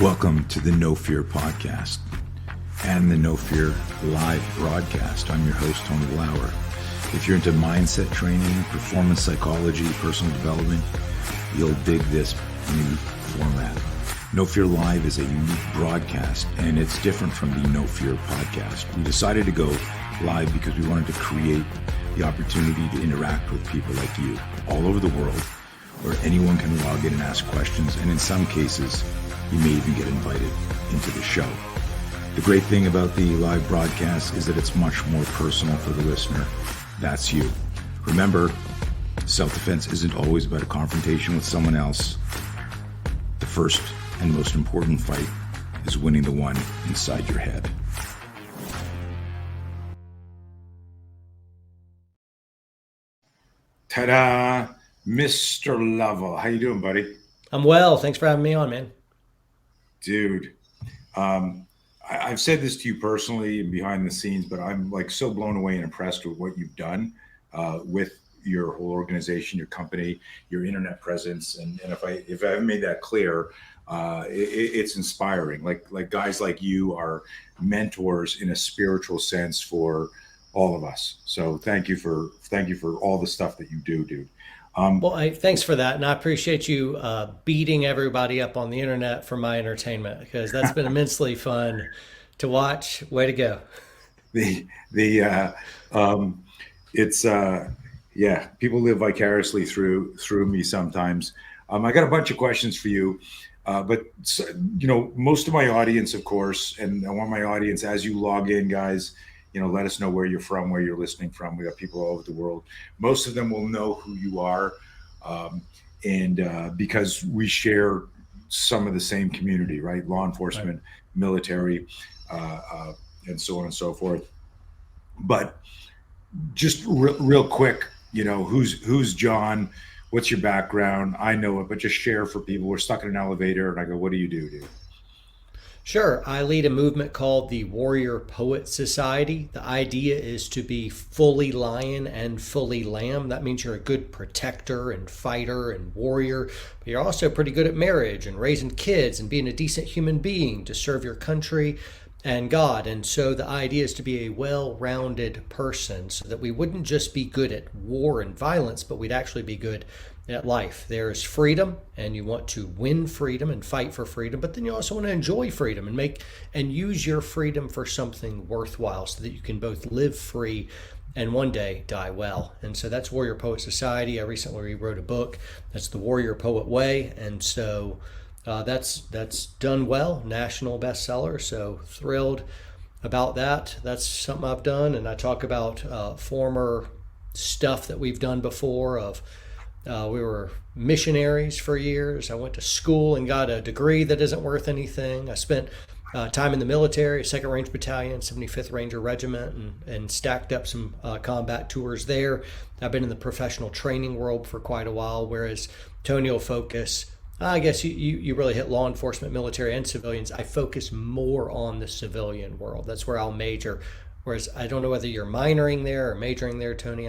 Welcome to the No Fear podcast and the No Fear live broadcast. I'm your host, Tony Lauer. If you're into mindset training, performance psychology, personal development, you'll dig this new format. No Fear Live is a unique broadcast, and it's different from the No Fear podcast. We decided to go live because we wanted to create the opportunity to interact with people like you all over the world, where anyone can log in and ask questions, and in some cases, you may even get invited into the show. The great thing about the live broadcast is that it's much more personal for the listener. That's you. Remember, self-defense isn't always about a confrontation with someone else. The first and most important fight is winning the one inside your head. Ta-da! Mr. Lovell. How you doing, buddy? I'm well. Thanks for having me on, man. Dude, I've said this to you personally and behind the scenes, but I'm like so blown away and impressed with what you've done with your whole organization, your company, your internet presence. And if I haven't made that clear, it's inspiring. Like guys like you are mentors in a spiritual sense for all of us. So thank you for all the stuff that you do, dude. Thanks for that, and I appreciate you beating everybody up on the internet for my entertainment, because that's been immensely fun to watch. Way to go! People live vicariously through me sometimes. I got a bunch of questions for you, but most of my audience, of course, and I want my audience, as you log in, guys, let us know where you're from, where you're listening from. We got people all over the world. Most of them will know who you are, because we share some of the same community, right? Law enforcement, right, military, and so on and so forth. But just real quick, who's John? What's your background? I know it, but just share for people. We're stuck in an elevator, and I go, "What do you do, dude?" Sure. I lead a movement called the Warrior Poet Society. The idea is to be fully lion and fully lamb. That means you're a good protector and fighter and warrior, but you're also pretty good at marriage and raising kids and being a decent human being to serve your country and God. And so the idea is to be a well-rounded person, so that we wouldn't just be good at war and violence, but we'd actually be good at life. There is freedom, and you want to win freedom and fight for freedom, but then you also want to enjoy freedom and use your freedom for something worthwhile, so that you can both live free and one day die well. And so that's Warrior Poet Society. I recently wrote a book that's the Warrior Poet Way, and so that's done well, national bestseller. So thrilled about that. That's something I've done, and I talk about former stuff that we've done before. We were missionaries for years. I went to school and got a degree that isn't worth anything. I spent time in the military, 2nd Range Battalion, 75th Ranger Regiment, and stacked up some combat tours there. I've been in the professional training world for quite a while, whereas Tony will focus, I guess you really hit law enforcement, military, and civilians. I focus more on the civilian world. That's where I'll major, whereas I don't know whether you're minoring there or majoring there, Tony.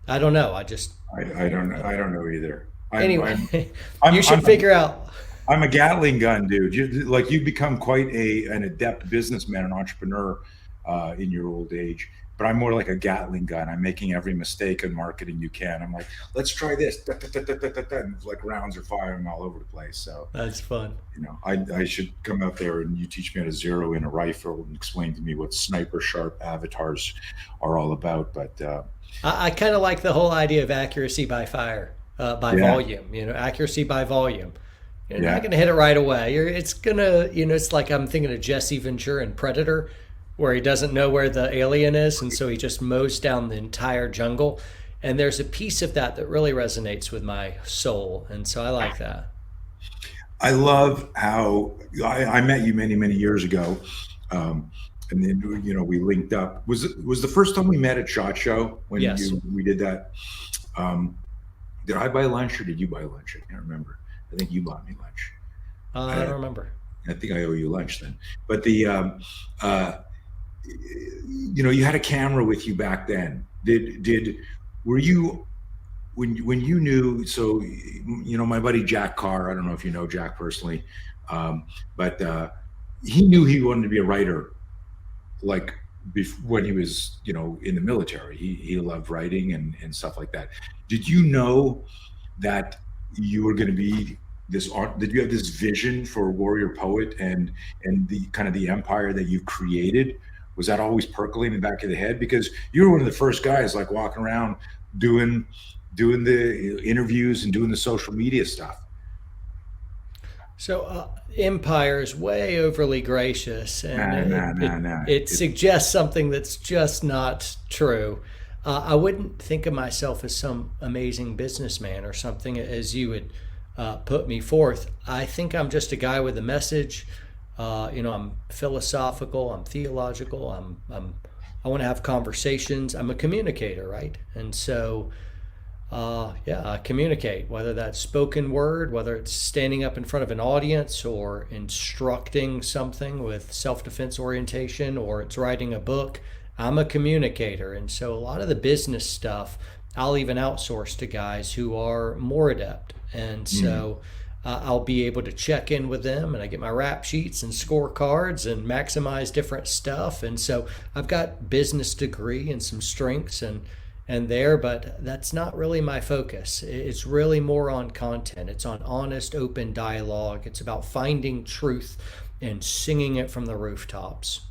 I don't know. I don't know either. Anyway, you should figure out. I'm a Gatling gun, dude. You've become quite an adept businessman and entrepreneur in your old age. But I'm more like a Gatling gun. I'm making every mistake in marketing you can. I'm like, let's try this. Da, da, da, da, da, da, da. And like rounds are firing all over the place. So that's fun. I should come out there and you teach me how to zero in a rifle and explain to me what sniper sharp avatars are all about. But I kind of like the whole idea of accuracy by fire, volume, accuracy by volume. You're not going to hit it right away. It's going to, it's like I'm thinking of Jesse Ventura in Predator, where he doesn't know where the alien is, and so he just mows down the entire jungle. And there's a piece of that really resonates with my soul, and so I like that. I love how I met you many, many years ago. And then, we linked up. Was the first time we met at SHOT Show when Yes. we did that? Did I buy lunch or did you buy lunch? I can't remember. I think you bought me lunch. I don't remember. I think I owe you lunch then. But you had a camera with you back then. Were you when you knew? So my buddy Jack Carr. I don't know if you know Jack personally. But he knew he wanted to be a writer, like when he was, in the military. He loved writing and stuff like that. Did you know that you were going to be this art? Did you have this vision for Warrior Poet and the kind of the empire that you've created? Was that always percolating in the back of the head? Because you were one of the first guys like walking around doing the interviews and doing the social media stuff. So empire is way overly gracious, and Nah, it, nah, nah, it, nah. it suggests something that's just not true. I wouldn't think of myself as some amazing businessman or something as you would put me forth. I think I'm just a guy with a message. I'm philosophical, I'm theological, I want to have conversations. I'm a communicator, right? And so yeah, I communicate, whether that's spoken word, whether it's standing up in front of an audience or instructing something with self defense orientation, or it's writing a book. I'm a communicator. And so a lot of the business stuff, I'll even outsource to guys who are more adept. And so I'll be able to check in with them, and I get my rap sheets and scorecards and maximize different stuff. And so I've got business degree and some strengths and there, but that's not really my focus. It's really more on content. It's on honest, open dialogue. It's about finding truth and singing it from the rooftops.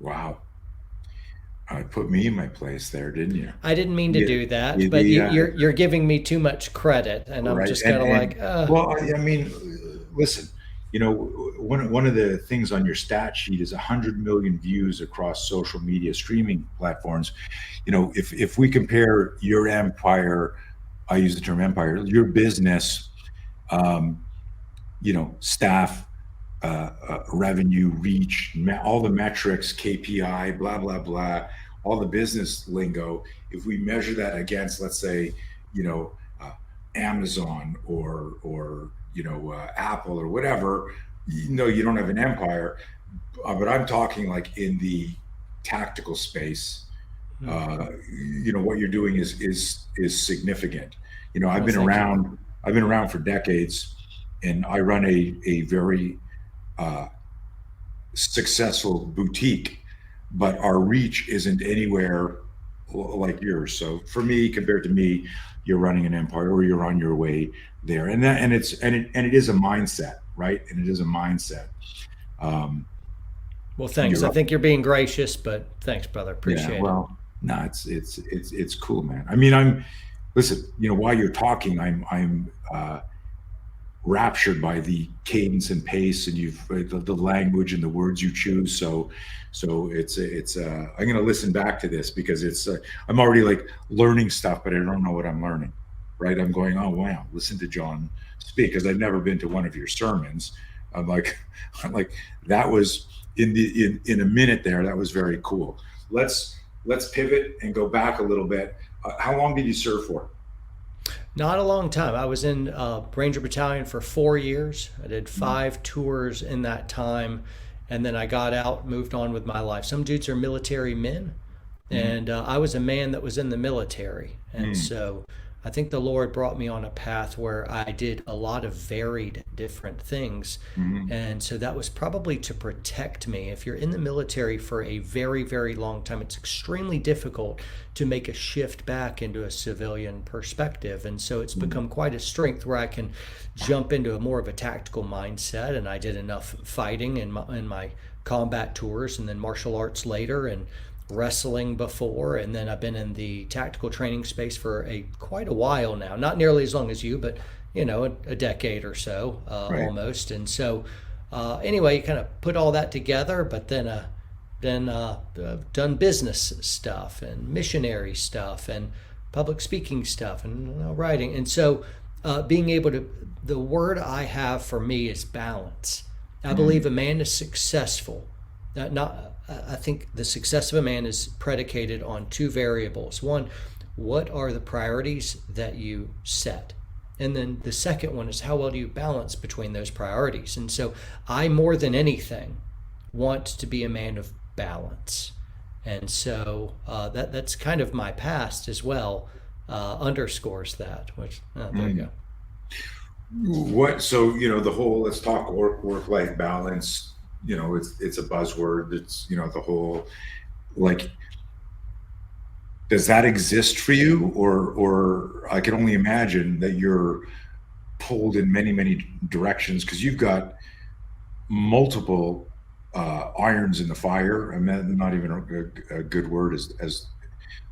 Wow. Put me in my place there, didn't you? I didn't mean to Yeah, do yeah, that, but the you're giving me too much credit, and I'm right. just kind of like, Well, I mean, listen, one of the things on your stat sheet is 100 million views across social media streaming platforms. If we compare your empire, I use the term empire, your business, staff, revenue, reach, all the metrics, KPI, blah, blah, blah, all the business lingo. If we measure that against, let's say, Amazon or Apple or whatever, you don't have an empire. But I'm talking like in the tactical space. What you're doing is significant. I've well, been thank you. around. I've been around for decades, and I run a very successful boutique, but our reach isn't anywhere like yours. So for me, compared to me, you're running an empire, or you're on your way there, and it is a mindset, right? And it is a mindset. Um, Well, thanks. you're I up. think you're being gracious, but thanks, brother. Yeah. Appreciate it. Well, no, it's cool, man. I mean, listen. While you're talking, I'm raptured by the cadence and pace, and the language and the words you choose. So it's I'm going to listen back to this, because I'm already like learning stuff, but I don't know what I'm learning, right? I'm going, oh wow, listen to John speak, because I've never been to one of your sermons. I'm like I'm like, that was in a minute there. That was very cool. Let's pivot and go back a little bit. How long did you serve for? Not a long time. I was in Ranger Battalion for 4 years. I did Mm, 5 tours in that time, and then I got out, moved on with my life. Some dudes are military men, mm, and I was a man that was in the military, and mm, so I think the Lord brought me on a path where I did a lot of varied different things. mm, And so that was probably to protect me. If you're in the military for a very, very long time, it's extremely difficult to make a shift back into a civilian perspective. And so it's mm, become quite a strength where I can jump into a more of a tactical mindset. And I did enough fighting in my combat tours, and then martial arts later, and wrestling before, and then I've been in the tactical training space for quite a while now. Not nearly as long as you, but a decade or so, right. almost. And so, anyway, you kind of put all that together. But then I've done business stuff and missionary stuff and public speaking stuff and writing. And so, being able to, the word I have for me is balance. I Mm, believe a man is successful. Not I think the success of a man is predicated on two variables. One, what are the priorities that you set? And then the second one is, how well do you balance between those priorities? And so I, more than anything, want to be a man of balance. And so that's kind of my past as well, underscores that, which, there you mm. go. What, so, the whole, let's talk work-life balance, it's a buzzword. It's, the whole, like, does that exist for you? Or I can only imagine that you're pulled in many, many directions because you've got multiple irons in the fire. I mean, not even a good word as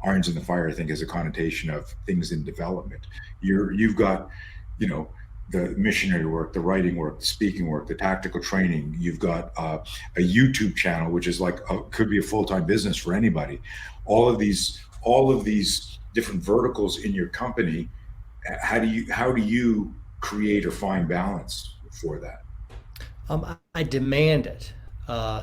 irons in the fire, I think, has a connotation of things in development. You've got, you know, the missionary work, the writing work, the speaking work, the tactical training. You've got a YouTube channel, which is like could be a full-time business for anybody. All of these different verticals in your company. How do you create or find balance for that? I demand it.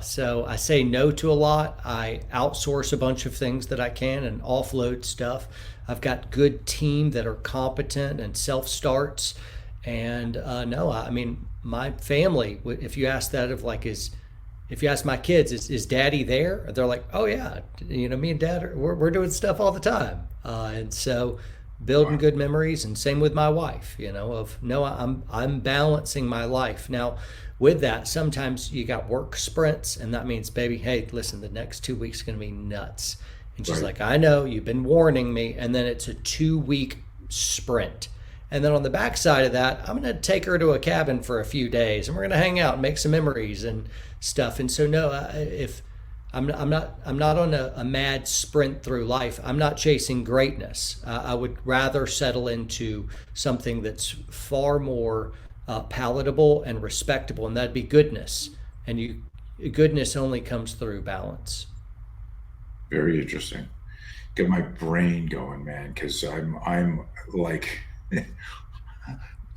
So I say no to a lot. I outsource a bunch of things that I can and offload stuff. I've got good team that are competent and self starts. And no, I mean my family. If you ask that of like if you ask my kids, is Daddy there? They're like, oh yeah, me and Dad we're doing stuff all the time. And so building Wow. good memories, and same with my wife, of no, I'm balancing my life. Now with that, sometimes you got work sprints, and that means, baby, hey, listen, the next 2 weeks are going to be nuts. And she's Right. like, I know, you've been warning me. And then it's a 2 week sprint. And then on the backside of that, I'm going to take her to a cabin for a few days, and we're going to hang out and make some memories and stuff. And so, no, if I'm not on a mad sprint through life. I'm not chasing greatness. I would rather settle into something that's far more palatable and respectable, and that'd be goodness. And goodness only comes through balance. Very interesting. Get my brain going, man, because I'm like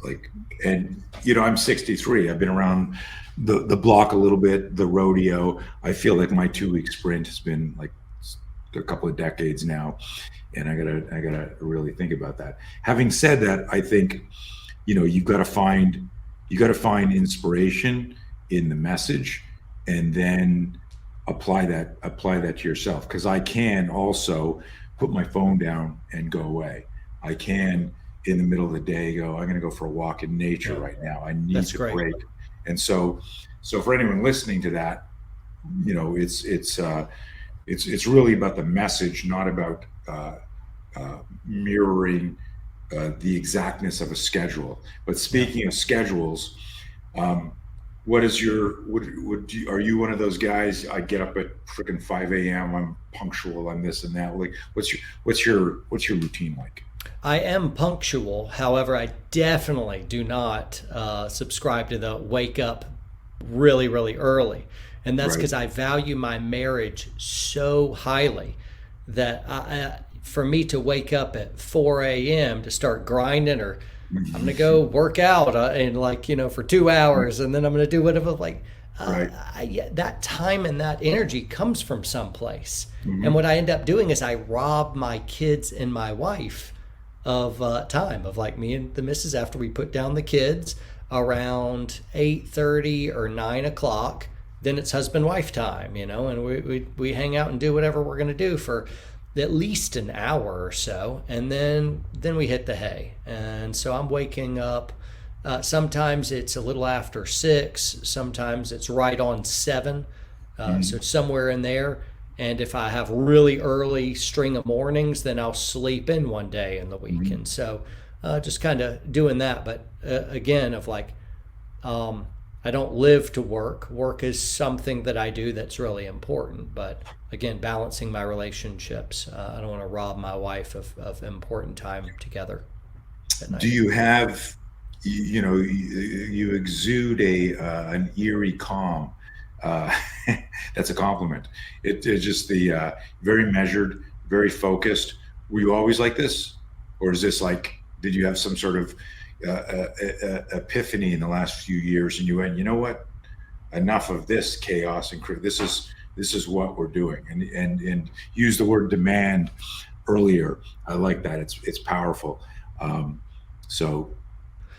like and I'm 63. I've been around the block a little bit, the rodeo. I feel like my 2 week sprint has been like a couple of decades now, and I gotta really think about that. Having said that, I think you got to find inspiration in the message, and then apply that to yourself, because I can also put my phone down and go away. I can, in the middle of the day, go, I'm going to go for a walk in nature Yeah, right now. I need that's to great. break. And so for anyone listening to that, it's really about the message, not about mirroring the exactness of a schedule. But Yeah. speaking of schedules, um, what is your are you one of those guys? I get up at freaking 5 a.m. I'm punctual. I'm this and that. Like, what's your routine like? I am punctual. However, I definitely do not subscribe to the wake up really, really early. And that's Right. because I value my marriage so highly that for me to wake up at 4 a.m. to start grinding, or I'm going to go work out in like, for 2 hours, and then I'm going to do whatever, like, Right. yeah, that time and that energy comes from someplace. And Hmm. what I end up doing is I rob my kids and my wife of time, of like me and the missus, after we put down the kids around 8:30 or 9 o'clock, then it's husband wife time, and we hang out and do whatever we're going to do for at least an hour or so, and then we hit the hay. And so I'm waking up, sometimes it's a little after 6, sometimes it's right on 7, so it's somewhere in there. And if I have really early string of mornings, then I'll sleep in one day in the week. Hmm. And so just kind of doing that. But again, of like, um, I don't live to work. Work is something that I do that's really important. But again, balancing my relationships. I don't want to rob my wife of important time together at Do night. you have, you exude an eerie calm. Uh, that's a compliment. It's just the very measured, very focused. Were you always like this, or is this like? Did you have some sort of epiphany in the last few years, and you went, you know what? Enough of this chaos and this is what we're doing, and use the word demand earlier. I like that. It's powerful. Um, so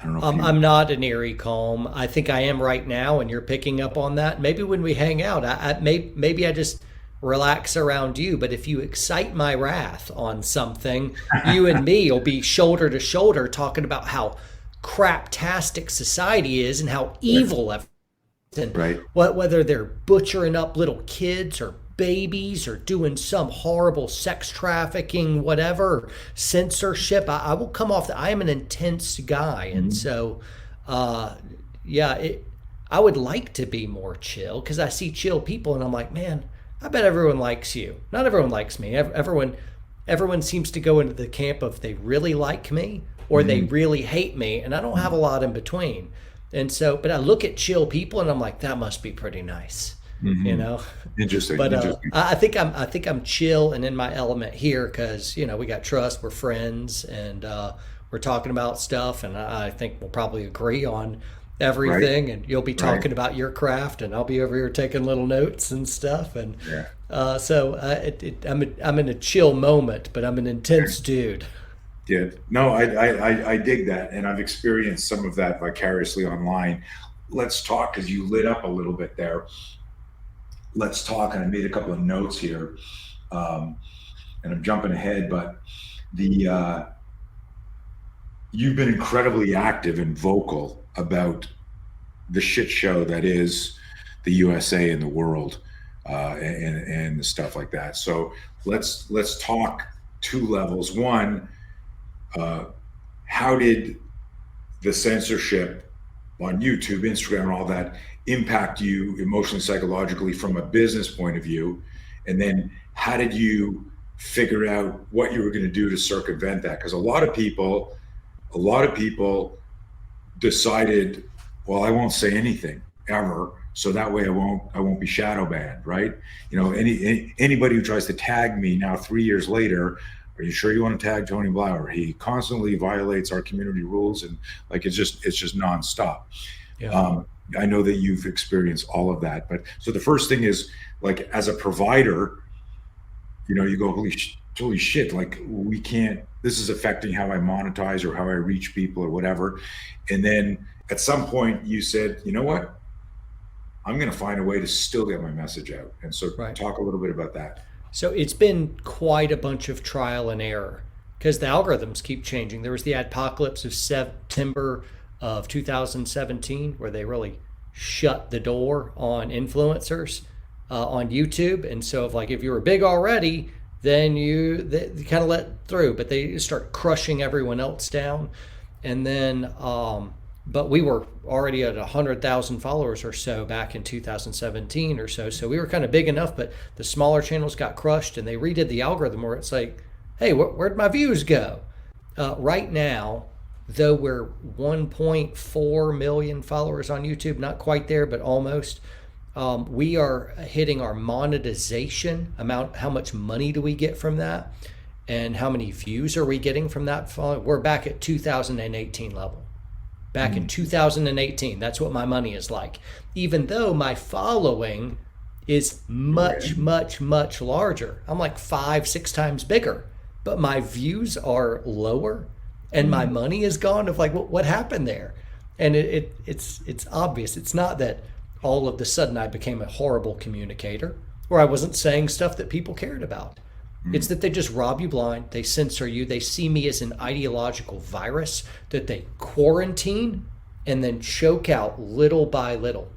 I don't know if you. I'm not an eerie calm. I think I am right now, and you're picking up on that. Maybe when we hang out, maybe I just relax around you. But if you excite my wrath on something, you and me will be shoulder to shoulder talking about how craptastic society is and how evil and Right. whether they're butchering up little kids or babies or doing some horrible sex trafficking, whatever, censorship. I will come off that. I am an intense guy. And so, yeah, I would like to be more chill because I see chill people and I'm like, man, I bet everyone likes you. Not everyone likes me. Everyone seems to go into the camp of they really like me or they really hate me. And I don't have a lot in between. And so, but I look at chill people and I'm like, that must be pretty nice, you know? Interesting. But Interesting. I think I'm chill and in my element here because, you know, we got trust, we're friends, and we're talking about stuff. And I think we'll probably agree on everything. Right. And you'll be talking about your craft and I'll be over here taking little notes and stuff. And Yeah. so I'm in a chill moment, but I'm an intense dude. Yeah. No, I dig that. And I've experienced some of that vicariously online. Let's talk, because you lit up a little bit there. Let's talk. And I made a couple of notes here. And I'm jumping ahead, but you've been incredibly active and vocal about the shit show that is the USA and the world, and the stuff like that. So let's talk two levels. One, how did the censorship on YouTube, Instagram, and all that impact you emotionally, psychologically from a business point of view? And then how did you figure out what you were going to do to circumvent that? Because a lot of people decided, well, I won't say anything ever, so that way I won't be shadow banned, right? You know, anybody who tries to tag me now 3 years later, are you sure you want to tag Tony Blauer? He constantly violates our community rules, and like it's just nonstop. Yeah. I know that you've experienced all of that, but so the first thing is, like, as a provider, you know, you go, holy shit, like we can't. This is affecting how I monetize or how I reach people or whatever. And then at some point you said, you know what? I'm going to find a way to still get my message out. And so talk a little bit about that. So it's been quite a bunch of trial and error because the algorithms keep changing. There was the apocalypse of September of 2017 where they really shut the door on influencers on YouTube. And so if you were big already, then they kind of let through, but they start crushing everyone else down. And then, but we were already at 100,000 followers or so back in 2017 or so. So we were kind of big enough, but the smaller channels got crushed and they redid the algorithm where it's like, hey, where'd my views go? Right now, though we're 1.4 million followers on YouTube, not quite there, but almost. We are hitting our monetization amount. How much money do we get from that? And how many views are we getting from that? We're back at 2018 level. Back in 2018, that's what my money is like. Even though my following is much, much, much larger. I'm like 5-6 times bigger, but my views are lower and my money is gone. Of like, what happened there? And it's obvious. It's not that all of a sudden I became a horrible communicator or I wasn't saying stuff that people cared about. It's that they just rob you blind. They censor you. They see me as an ideological virus that they quarantine and then choke out little by little.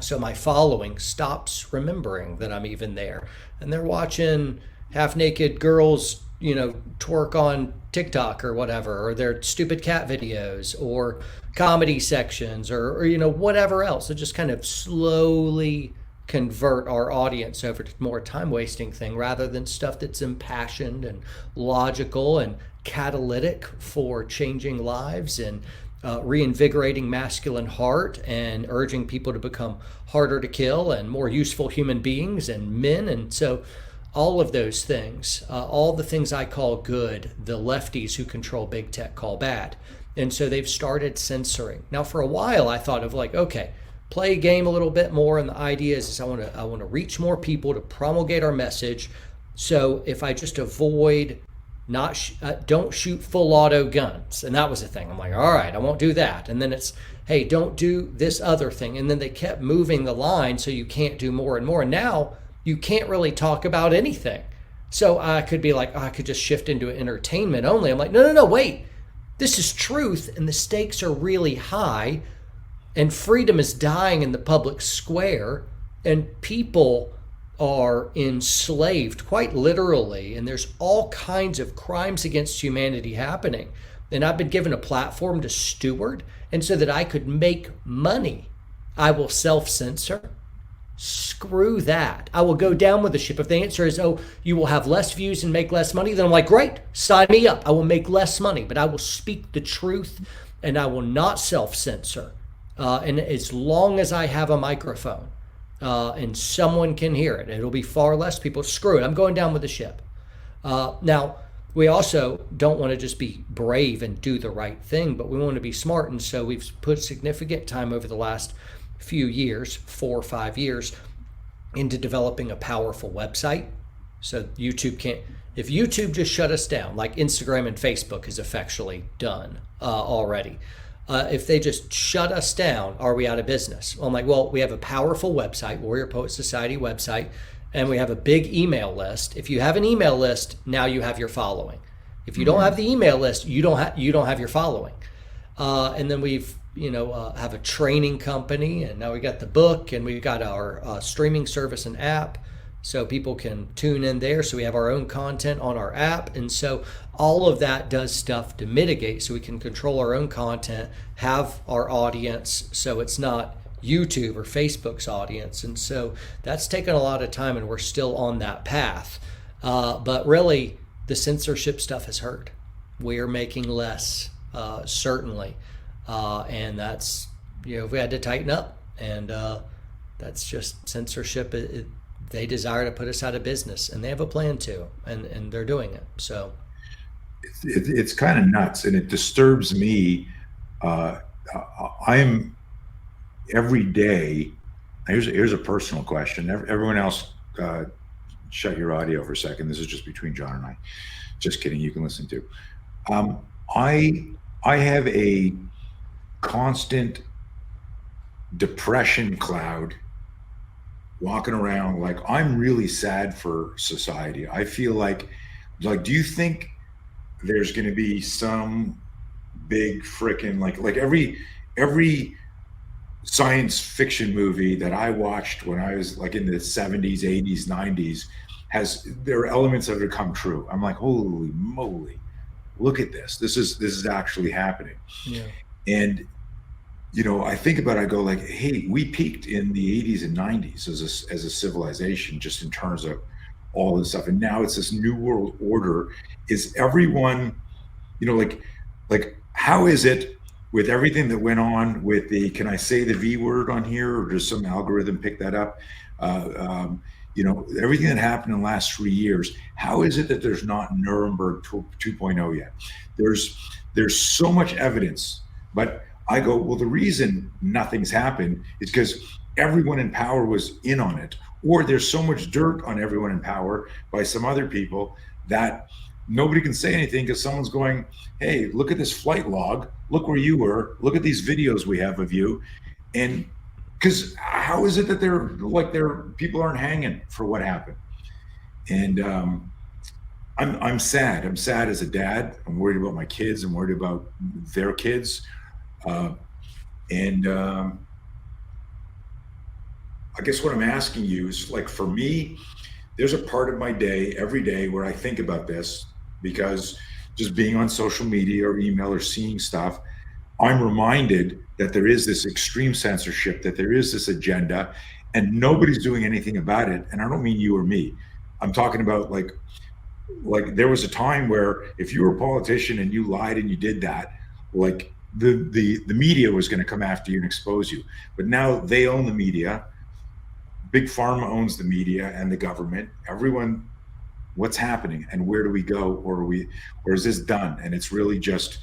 So my following stops remembering that I'm even there. And they're watching half-naked girls, you know, twerk on TikTok or whatever, or their stupid cat videos or comedy sections or you know, whatever else. So just kind of slowly convert our audience over to more time-wasting thing rather than stuff that's impassioned and logical and catalytic for changing lives and reinvigorating masculine heart and urging people to become harder to kill and more useful human beings and men. And so all of those things, all the things I call good, the lefties who control big tech call bad. And so they've started censoring. Now, for a while, I thought of like, okay, play a game a little bit more, and the idea is I want to reach more people to promulgate our message. So if I just avoid don't shoot full auto guns, and that was the thing. I'm like, all right, I won't do that. And then it's, hey, don't do this other thing. And then they kept moving the line so you can't do more and more. And now you can't really talk about anything. So I could be like, I could just shift into entertainment only. I'm like, no, wait. This is truth, and the stakes are really high, and freedom is dying in the public square, and people are enslaved quite literally, and there's all kinds of crimes against humanity happening. And I've been given a platform to steward, and so that I could make money, I will self censor. Screw that. I will go down with the ship. If the answer is, oh, you will have less views and make less money, then I'm like, great, sign me up. I will make less money, but I will speak the truth and I will not self censor. And as long as I have a microphone and someone can hear it, it'll be far less people. Screw it. I'm going down with the ship. Now, we also don't want to just be brave and do the right thing, but we want to be smart. And so we've put significant time over the last few years, 4 or 5 years, into developing a powerful website. So YouTube can't, if YouTube just shut us down, like Instagram and Facebook is effectually done already. If they just shut us down, are we out of business? Well, I'm like, well, we have a powerful website, Warrior Poet Society website, and we have a big email list. If you have an email list, now you have your following. If you don't have the email list, you don't have your following. And then we've have a training company, and now we got the book, and we've got our streaming service and app, so people can tune in there. So we have our own content on our app, and so all of that does stuff to mitigate, so we can control our own content, have our audience, so it's not YouTube or Facebook's audience. And so that's taken a lot of time, and we're still on that path. But really, the censorship stuff has hurt. We're making less, certainly. And that's, we had to tighten up, and that's just censorship. They desire to put us out of business, and they have a plan to, and they're doing it. So it's kind of nuts, and it disturbs me. I'm every day. Here's a personal question. Everyone else, shut your audio for a second. This is just between John and I. Just kidding. You can listen to. I have a constant depression cloud walking around. Like, I'm really sad for society. I feel like, do you think there's going to be some big frickin' like every science fiction movie that I watched when I was like in the 70s, 80s, 90s there are elements of it come true. I'm like, holy moly, look at this. This is actually happening. yeah. And I think about it, I go like, hey, we peaked in the 80s and 90s as a civilization, just in terms of all this stuff. And now it's this new world order. Is everyone, like how is it with everything that went on with can I say the V word on here, or does some algorithm pick that up? Everything that happened in the last 3 years, how is it that there's not Nuremberg 2.0 yet? There's so much evidence, but I go, well, the reason nothing's happened is because everyone in power was in on it, or there's so much dirt on everyone in power by some other people that nobody can say anything because someone's going, hey, look at this flight log, look where you were, look at these videos we have of you. And because how is it that people aren't hanging for what happened? And I'm sad. I'm sad as a dad. I'm worried about my kids. I'm worried about their kids. I guess what I'm asking you is, like, for me, there's a part of my day every day where I think about this, because just being on social media or email or seeing stuff, I'm reminded that there is this extreme censorship, that there is this agenda, and nobody's doing anything about it. And I don't mean you or me. I'm talking about like there was a time where if you were a politician and you lied and you did that, like the media was going to come after you and expose you. But now they own the media. Big Pharma owns the media and the government. Everyone, what's happening and where do we go? Or is this done? And it's really just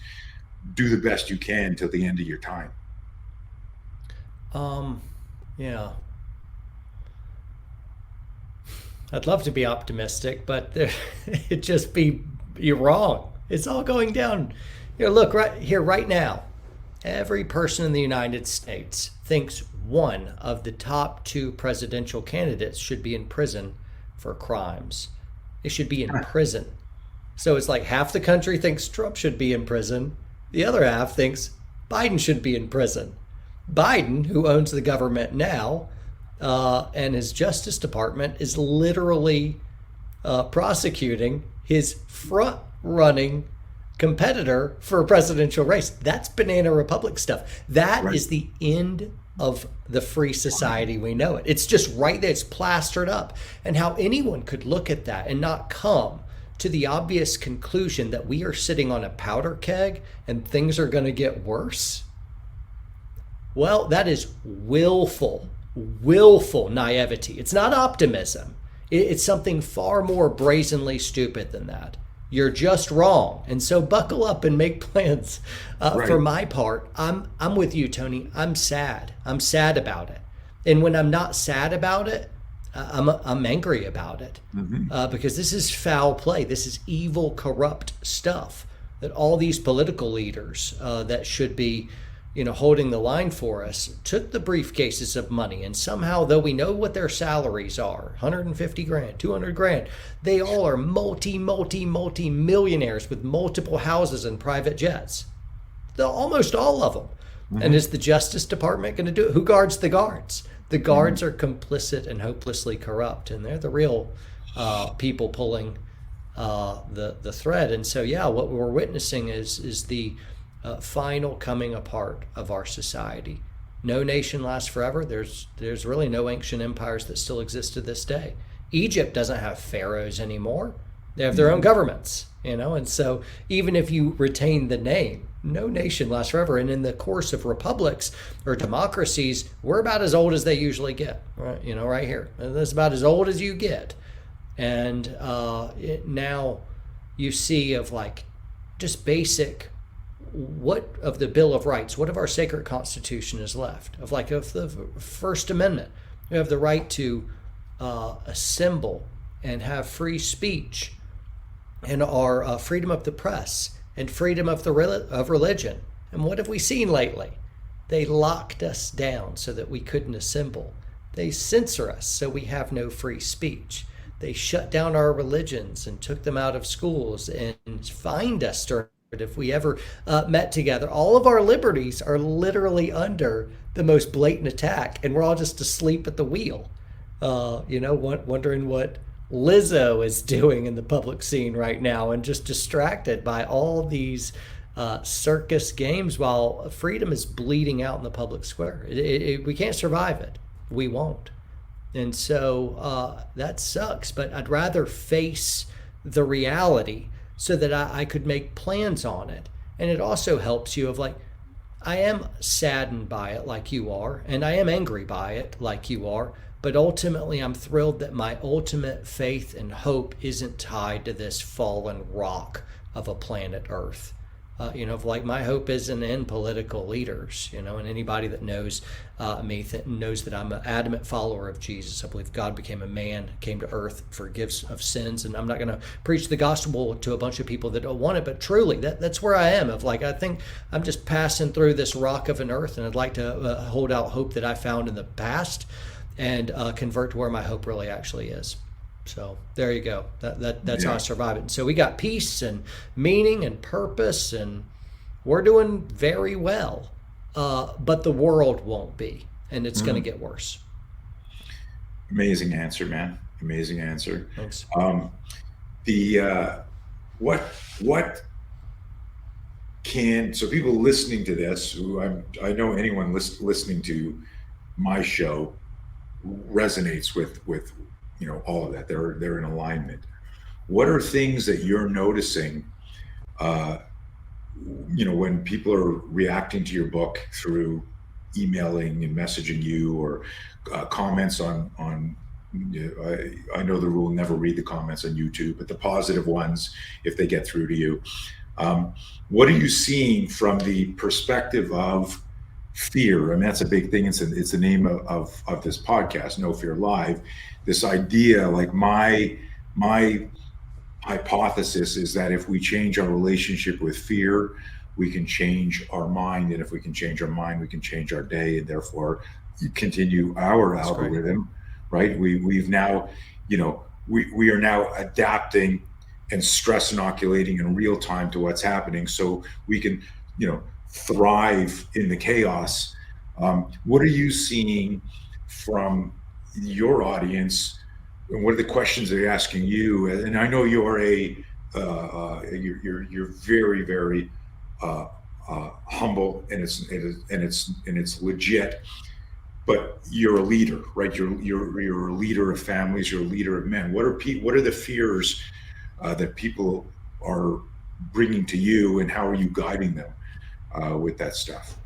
do the best you can till the end of your time. Yeah. I'd love to be optimistic, but you're wrong. It's all going down. Here, look, right here, right now, every person in the United States thinks one of the top 2 presidential candidates should be in prison for crimes. They should be in prison. So it's like half the country thinks Trump should be in prison, The other half thinks Biden should be in prison. Biden, who owns the government now, and his Justice Department is literally prosecuting his front-running competitor for a presidential race. That's banana republic stuff. That is the end of the free society we know it. It's just right there. It's plastered up. And how anyone could look at that and not come to the obvious conclusion that we are sitting on a powder keg and things are going to get worse. Well, that is willful naivety. It's not optimism. It's something far more brazenly stupid than that. You're just wrong. And so buckle up and make plans. For my part, I'm with you, Tony. I'm sad. I'm sad about it. And when I'm not sad about it, I'm angry about it. Because this is foul play. This is evil, corrupt stuff that all these political leaders that should be holding the line for us took the briefcases of money, and somehow, though we know what their salaries are, 150 grand, 200 grand, they all are multi millionaires with multiple houses and private jets. Almost all of them. And is the Justice Department going to do it? Who guards the guards? The guards are complicit and hopelessly corrupt, and they're the real people pulling the thread. And so, what we're witnessing is the final coming apart of our society. No nation lasts forever. There's really no ancient empires that still exist to this day. Egypt doesn't have pharaohs anymore. They have their own governments, and so even if you retain the name, no nation lasts forever. And in the course of republics or democracies, we're about as old as they usually get, right? Right here. That's about as old as you get. And now you see of just basic, what of the Bill of Rights, what of our sacred Constitution is left? Of the First Amendment, we have the right to assemble and have free speech, and our freedom of the press and freedom of religion. And what have we seen lately? They locked us down so that we couldn't assemble. They censor us so we have no free speech. They shut down our religions and took them out of schools and fined us if we ever met together. All of our liberties are literally under the most blatant attack, and we're all just asleep at the wheel, wondering what Lizzo is doing in the public scene right now, and just distracted by all these circus games while freedom is bleeding out in the public square. We can't survive it. We won't. And so that sucks, but I'd rather face the reality so that I could make plans on it. And it also helps you I am saddened by it like you are, and I am angry by it like you are, but ultimately I'm thrilled that my ultimate faith and hope isn't tied to this fallen rock of a planet Earth. My hope isn't in political leaders, and anybody that knows me knows that I'm an adamant follower of Jesus. I believe God became a man, came to earth, forgives of sins, and I'm not going to preach the gospel to a bunch of people that don't want it, but truly, that's where I am. I think I'm just passing through this rock of an earth, and I'd like to hold out hope that I found in the past and convert to where my hope really actually is. So there you go. That's how I survive it. And so we got peace and meaning and purpose, and we're doing very well. But the world won't be, and it's going to get worse. Amazing answer, man. Amazing answer. Thanks. So people listening to this, I know anyone listening to my show resonates with all of that. They're in alignment. What are things that you're noticing when people are reacting to your book through emailing and messaging you, or comments on I know the rule, never read the comments on YouTube, but the positive ones, if they get through to you, what are you seeing from the perspective of fear? And that's a big thing. It's the name of this podcast, No Fear Live. This idea, my hypothesis is that if we change our relationship with fear, we can change our mind. And if we can change our mind, we can change our day, and therefore continue our algorithm, right? We've now, we are now adapting and stress inoculating in real time to what's happening, so we can thrive in the chaos. What are you seeing from your audience, and what are the questions they're asking you? And I know you're you're very, very uh, humble, and it's legit. But you're a leader, right? You're a leader of families. You're a leader of men. What are the fears that people are bringing to you, and how are you guiding them with that stuff?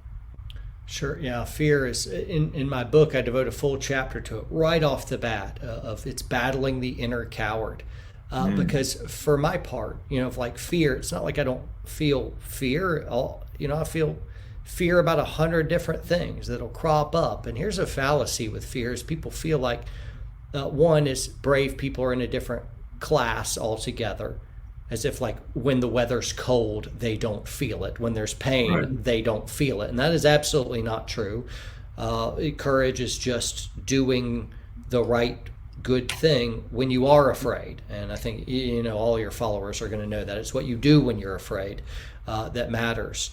Sure. Yeah. Fear is in my book. I devote a full chapter to it right off the bat of it's battling the inner coward. Mm, Because for my part, of like fear, it's not like I don't feel fear. I feel fear about 100 different things that'll crop up. And here's a fallacy with fears: people feel like one is brave people are in a different class altogether, as if like when the weather's cold they don't feel it, when there's right. pain they don't feel it, and that is absolutely not true. Courage is just doing the right good thing when you are afraid, and I think all your followers are going to know that it's what you do when you're afraid that matters.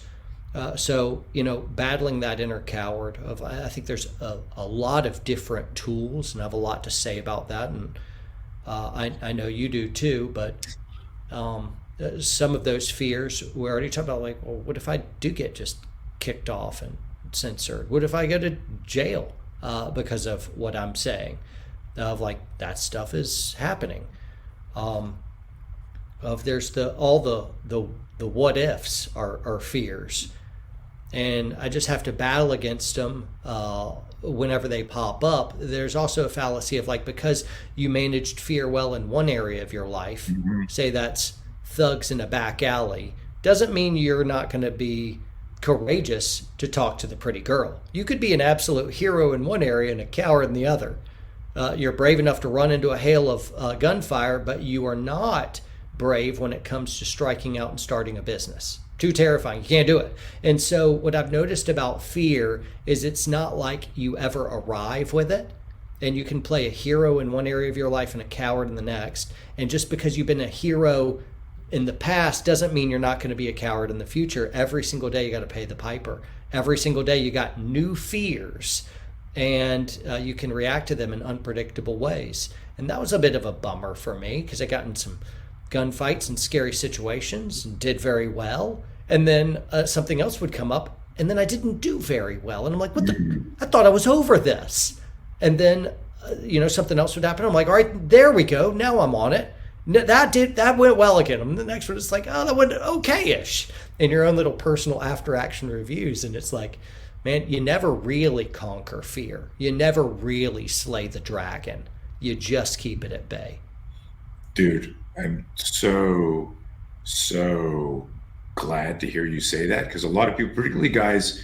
So battling that inner coward of I think there's a lot of different tools, and I have a lot to say about that, and I know you do too, but some of those fears we already talked about, like, well, what if I do get just kicked off and censored? What if I go to jail because of what I'm saying? Of like that stuff is happening. Um, of there's the what ifs are fears, and I just have to battle against them whenever they pop up. There's also a fallacy of like, because you managed fear well in one area of your life, Mhm. say that's thugs in a back alley, doesn't mean you're not going to be courageous to talk to the pretty girl. You could be an absolute hero in one area and a coward in the other. You're brave enough to run into a hail of gunfire, but you are not brave when it comes to striking out and starting a business. Too terrifying. You can't do it. And so, what I've noticed about fear is it's not like you ever arrive with it. And you can play a hero in one area of your life and a coward in the next. And just because you've been a hero in the past doesn't mean you're not going to be a coward in the future. Every single day, you got to pay the piper. Every single day, you got new fears, and you can react to them in unpredictable ways. And that was a bit of a bummer for me because I got in some gunfights and scary situations and did very well. And then something else would come up, and then I didn't do very well. And I'm like, what the? Mhm. I thought I was over this. And then, something else would happen. I'm like, all right, there we go. Now I'm on it. That went well again. And the next one is like, oh, that went okay-ish. In your own little personal after action reviews, and it's like, man, you never really conquer fear. You never really slay the dragon. You just keep it at bay. Dude, I'm so glad to hear you say that, because a lot of people, particularly guys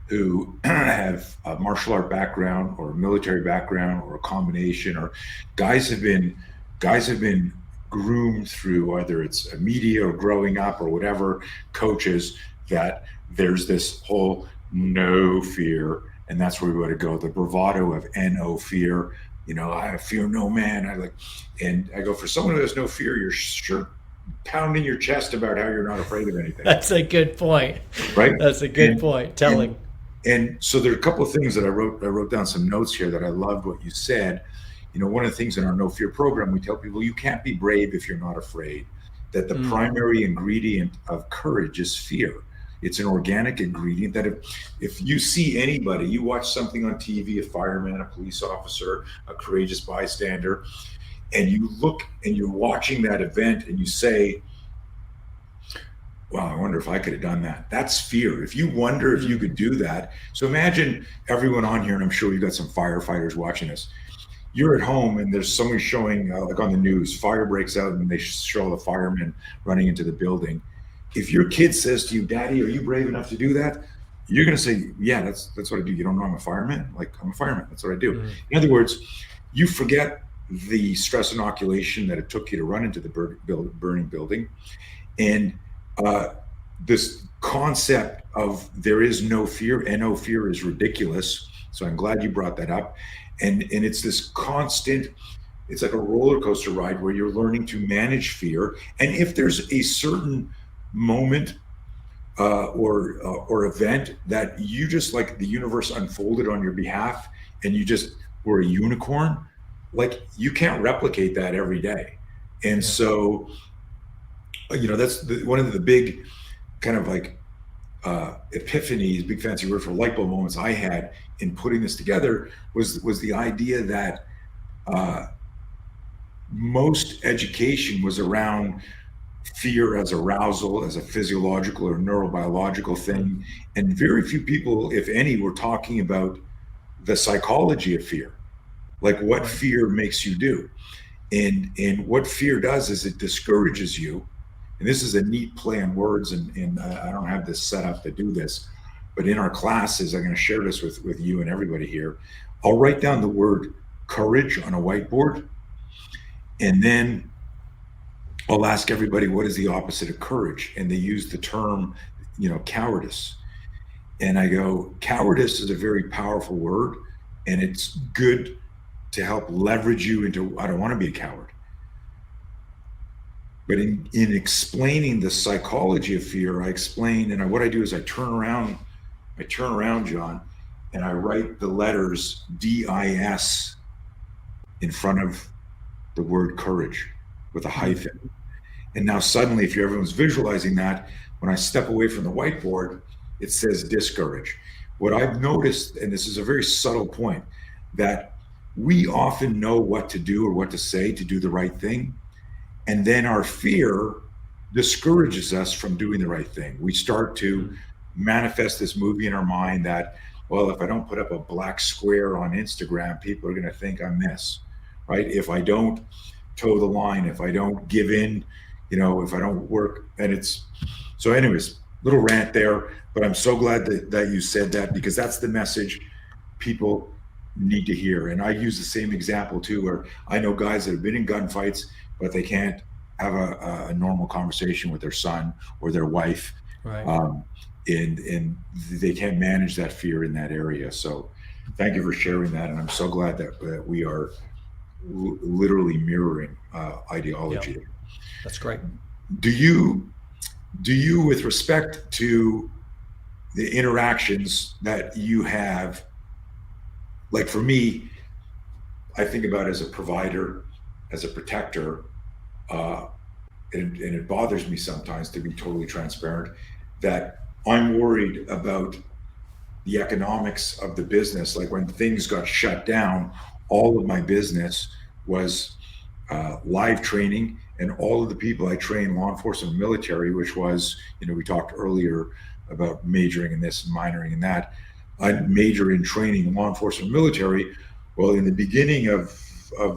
who have a martial art background or a military background or a combination, or guys have been guys have been groomed through, whether it's a media or growing up or whatever, coaches, that there's this whole no fear, and that's where we want to go. The bravado of no fear. I fear no man. And I go, for someone who has no fear, you're sure pounding your chest about how you're not afraid of anything, That's a good point. right? That's a good And point. and Telling. and so there are a couple of things that I wrote. I wrote down some notes here that I loved what you said. One of the things in our No Fear program, we tell people you can't be brave if you're not afraid. That the Mm, primary ingredient of courage is fear. It's an organic ingredient that if you see anybody, you watch something on TV, a fireman, a police officer, a courageous bystander, and you look and you're watching that event and you say, wow, I wonder if I could have done that. That's fear. If you wonder if you mm, could do that. So imagine everyone on here, and I'm sure you've got some firefighters watching this. You're at home and there's somebody showing, like on the news, fire breaks out and they show the firemen running into the building. If your kid says to you, Daddy, are you brave enough to do that? You're going to say, yeah, that's what I do. You don't know I'm a fireman? Like, I'm a fireman. That's what I do. mm. In other words, you forget the stress inoculation that it took you to run into the burning building. And uh, this concept of there is no fear, and no fear is ridiculous. So I'm glad you brought that up. And it's this constant, it's like a roller coaster ride where you're learning to manage fear. And if there's a certain moment or event that you just like the universe unfolded on your behalf and you just were a unicorn, like you can't replicate that every day. And Yeah. so, that's one of the big kind of like epiphanies, big fancy word for light bulb moments I had in putting this together was the idea that uh, most education was around fear as arousal, as a physiological or neurobiological thing. And very few people, if any, were talking about the psychology of fear, like what Right. fear makes you do. And what fear does is it discourages you. And this is a neat play on words, and I don't have this set up to do this, but in our classes, I'm going to share this with you and everybody here. I'll write down the word courage on a whiteboard, and then I'll ask everybody, what is the opposite of courage? And they use the term, cowardice. And I go, cowardice is a very powerful word, and it's good to help leverage you into, I don't want to be a coward. But in explaining the psychology of fear, I explain, and what I do is I turn around, John, and I write the letters DIS in front of the word courage with a hyphen. And now suddenly, if everyone's visualizing that, when I step away from the whiteboard, it says discourage. What I've noticed, and this is a very subtle point, that we often know what to do or what to say to do the right thing. And then our fear discourages us from doing the right thing. We start to manifest this movie in our mind that, well, if I don't put up a black square on Instagram, people are going to think I'm this, right? If I don't toe the line, if I don't give in, if I don't work, and it's, so anyways, little rant there, but I'm so glad that you said that, because that's the message people need to hear. And I use the same example too, where I know guys that have been in gunfights, but they can't have a normal conversation with their son or their wife. Right. And they can't manage that fear in that area. So thank you for sharing that. And I'm so glad that we are literally mirroring ideology. Yep. That's great. Do you, with respect to the interactions that you have, like for me, I think about it as a provider, as a protector, and it bothers me sometimes, to be totally transparent, that I'm worried about the economics of the business. Like when things got shut down, all of my business was live training, and all of the people I train, law enforcement, military, which was, we talked earlier about majoring in this and minoring in that. I major in training law enforcement, military. Well, in the beginning of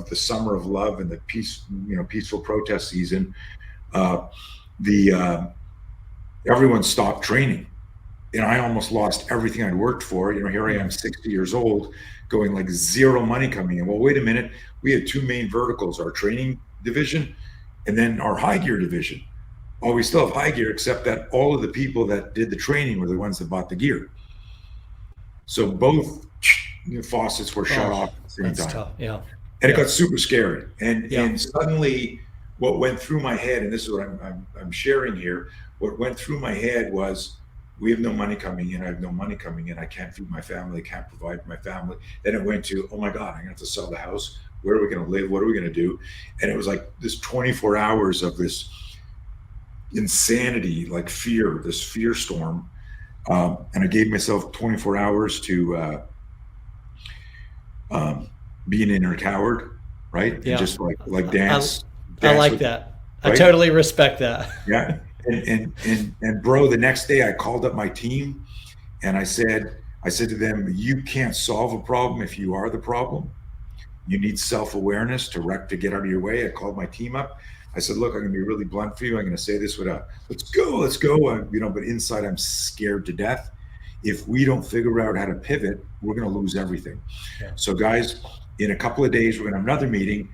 the summer of love and the peaceful protest season, everyone stopped training, and I almost lost everything I'd worked for. Here I am, 60 years old, going like zero money coming in. Well, wait a minute. We had two main verticals: our training division, and then our high gear division. Well, we still have high gear, except that all of the people that did the training were the ones that bought the gear. So both faucets were shut off at the same time. Tough. Yeah. And it got super scary. And suddenly what went through my head, and this is what I'm sharing here, what went through my head was, we have no money coming in. I have no money coming in. I can't feed my family. I can't provide for my family. Then it went to, oh my God, I'm going to have to sell the house. Where are we going to live? What are we going to do? And it was like this 24 hours of this insanity, like fear, this fear storm. And I gave myself 24 hours to be an inner coward, right? Yeah. And just like dance. I like that. Right? I totally respect that. Yeah. And bro, the next day I called up my team and I said to them, you can't solve a problem if you are the problem. You need self-awareness to get out of your way. I called my team up. I said, look, I'm going to be really blunt for you. I'm going to say this with let's go. But inside I'm scared to death. If we don't figure out how to pivot, we're going to lose everything. Yeah. So guys, in a couple of days, we're going to have another meeting.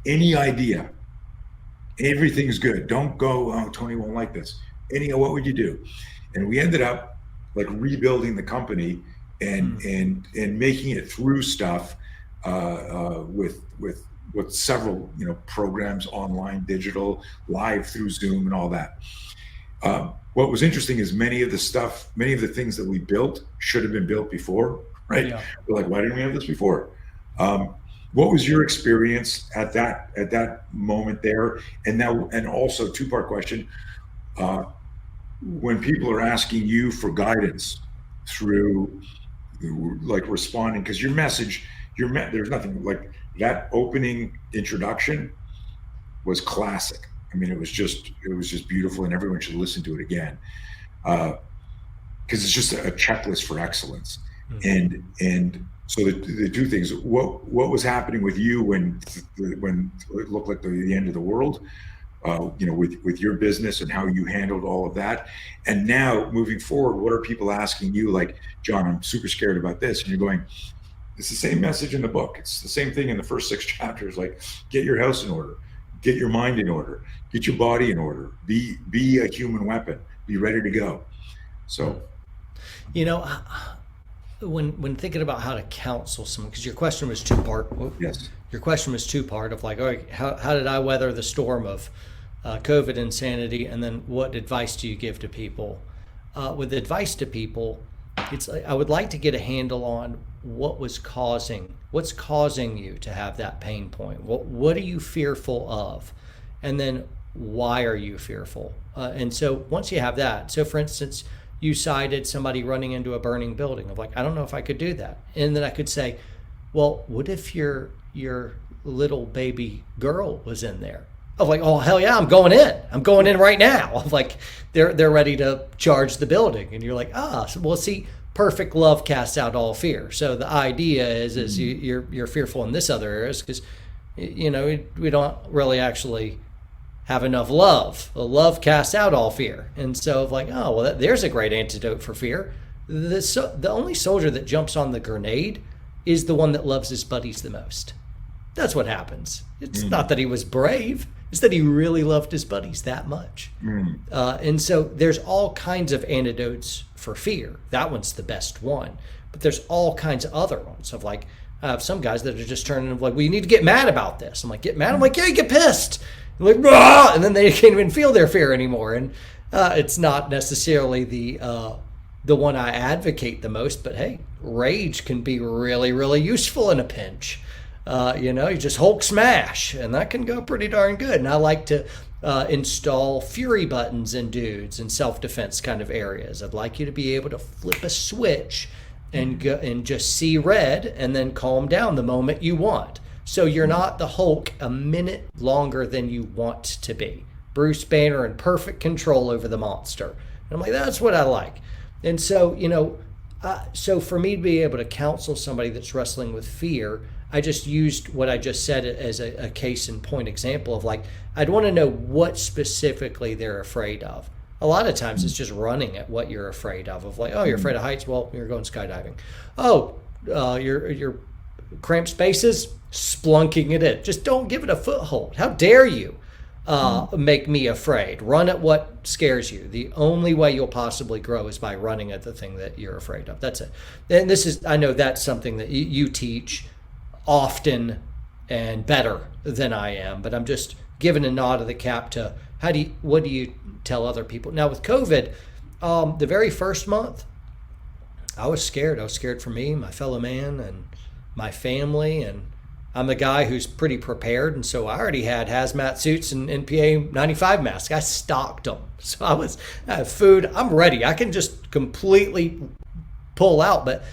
Any idea? Everything's good. Don't go, oh, Tony won't like this. What would you do? And we ended up like rebuilding the company and making it through stuff with several programs, online, digital, live through Zoom and all that. What was interesting is many of the things that we built should have been built before, right? Yeah. We're like, why didn't we have this before? What was your experience at that moment there? And also, two-part question: when people are asking you for guidance through, like, responding, because your message, there's nothing like that opening introduction was classic. I mean, it was just beautiful, and everyone should listen to it again, because it's just a checklist for excellence. Mm-hmm. And so the two things: what was happening with you when it looked like the end of the world, with your business and how you handled all of that, and now moving forward, what are people asking you? Like, John, I'm super scared about this, and you're going, it's the same message in the book. It's the same thing in the first 6 chapters. Like, get your house in order. Get your mind in order, get your body in order, be a human weapon, be ready to go. So, when thinking about how to counsel someone, because your question was two-part. Yes. Your question was two-part of like, all right, how did I weather the storm of COVID insanity? And then what advice do you give to people? With advice to people, it's I would like to get a handle on what's causing you to have that pain point. What are you fearful of? And then why are you fearful? And so once you have that, so for instance, you cited somebody running into a burning building of like, I don't know if I could do that. And then I could say, well, what if your little baby girl was in there? Of like, oh, hell yeah, I'm going in right now. Of like, they're ready to charge the building. And you're like, well, see, perfect love casts out all fear. So the idea is you're fearful in this other areas because, we don't really actually have enough love. Love casts out all fear. And so like, oh, well, there's a great antidote for fear. The only soldier that jumps on the grenade is the one that loves his buddies the most. That's what happens. It's not that he was brave. It's that he really loved his buddies that much. And so there's all kinds of antidotes for fear. That one's the best one. But there's all kinds of other ones of like, I have some guys that are just turning like, well, you need to get mad about this. I'm like, get mad? I'm like, yeah, you get pissed. I'm like, rah! And then they can't even feel their fear anymore. And it's not necessarily the one I advocate the most, but hey, rage can be really, really useful in a pinch. You just Hulk smash, and that can go pretty darn good. And I like to install fury buttons in dudes in self-defense kind of areas. I'd like you to be able to flip a switch and go and just see red and then calm down the moment you want. So you're not the Hulk a minute longer than you want to be. Bruce Banner in perfect control over the monster. And I'm like, that's what I like. And so, so for me to be able to counsel somebody that's wrestling with fear, I just used what I just said as a case in point example of like, I'd want to know what specifically they're afraid of. A lot of times it's just running at what you're afraid of like, oh, you're afraid of heights? Well, you're going skydiving. Oh, you're cramped spaces? Splunking it in. Just don't give it a foothold. How dare you make me afraid? Run at what scares you. The only way you'll possibly grow is by running at the thing that you're afraid of. That's it. And I know that's something that you teach often and better than I am, but I'm just giving a nod of the cap to what do you tell other people? Now with COVID, the very first month, I was scared. I was scared for me, my fellow man, and my family, and I'm the guy who's pretty prepared, and so I already had hazmat suits and NPA 95 masks. I stocked them. So I have food. I'm ready. I can just completely pull out, but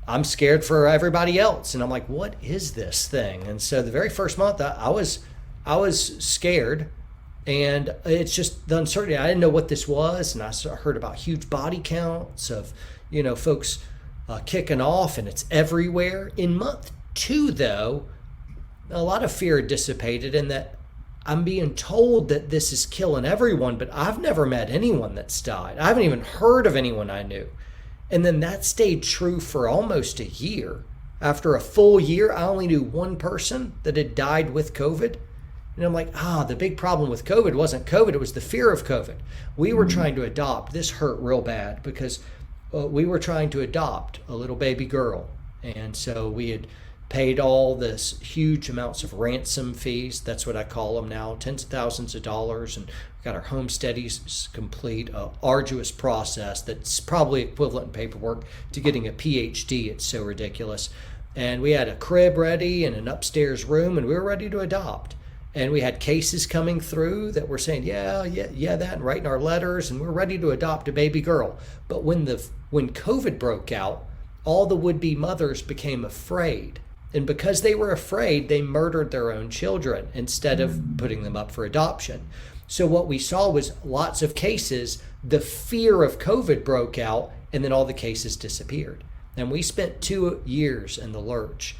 I'm scared for everybody else. And I'm like, what is this thing? And so the very first month I was scared, and it's just the uncertainty. I didn't know what this was. And I heard about huge body counts of, folks kicking off, and it's everywhere. In month 2 though, a lot of fear dissipated in that I'm being told that this is killing everyone, but I've never met anyone that's died. I haven't even heard of anyone I knew. And then that stayed true for almost a year. After a full year, I only knew one person that had died with COVID. And I'm like, the big problem with COVID wasn't COVID, it was the fear of COVID. We were trying to adopt, this hurt real bad because we were trying to adopt a little baby girl. And so we had paid all this huge amounts of ransom fees. That's what I call them now, tens of thousands of dollars. And we got our home studies complete, a arduous process that's probably equivalent in paperwork to getting a PhD. It's so ridiculous. And we had a crib ready and an upstairs room, and we were ready to adopt. And we had cases coming through that were saying, yeah, that, and writing our letters, and we're ready to adopt a baby girl. But when COVID broke out, all the would-be mothers became afraid. And because they were afraid, they murdered their own children instead of putting them up for adoption. So what we saw was lots of cases, the fear of COVID broke out, and then all the cases disappeared. And we spent 2 years in the lurch,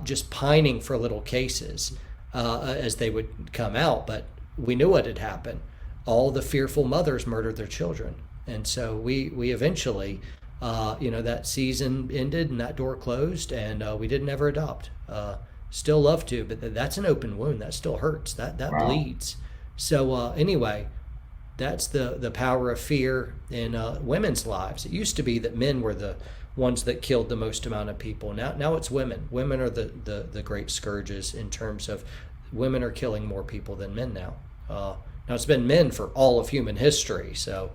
just pining for little cases as they would come out. But we knew what had happened. All the fearful mothers murdered their children. And so we eventually... that season ended and that door closed, and we didn't ever adopt. Still love to, but that's an open wound. That still hurts. That Wow. bleeds. So anyway, that's the power of fear in women's lives. It used to be that men were the ones that killed the most amount of people. Now it's women. Women are the great scourges in terms of women are killing more people than men now. Now it's been men for all of human history, so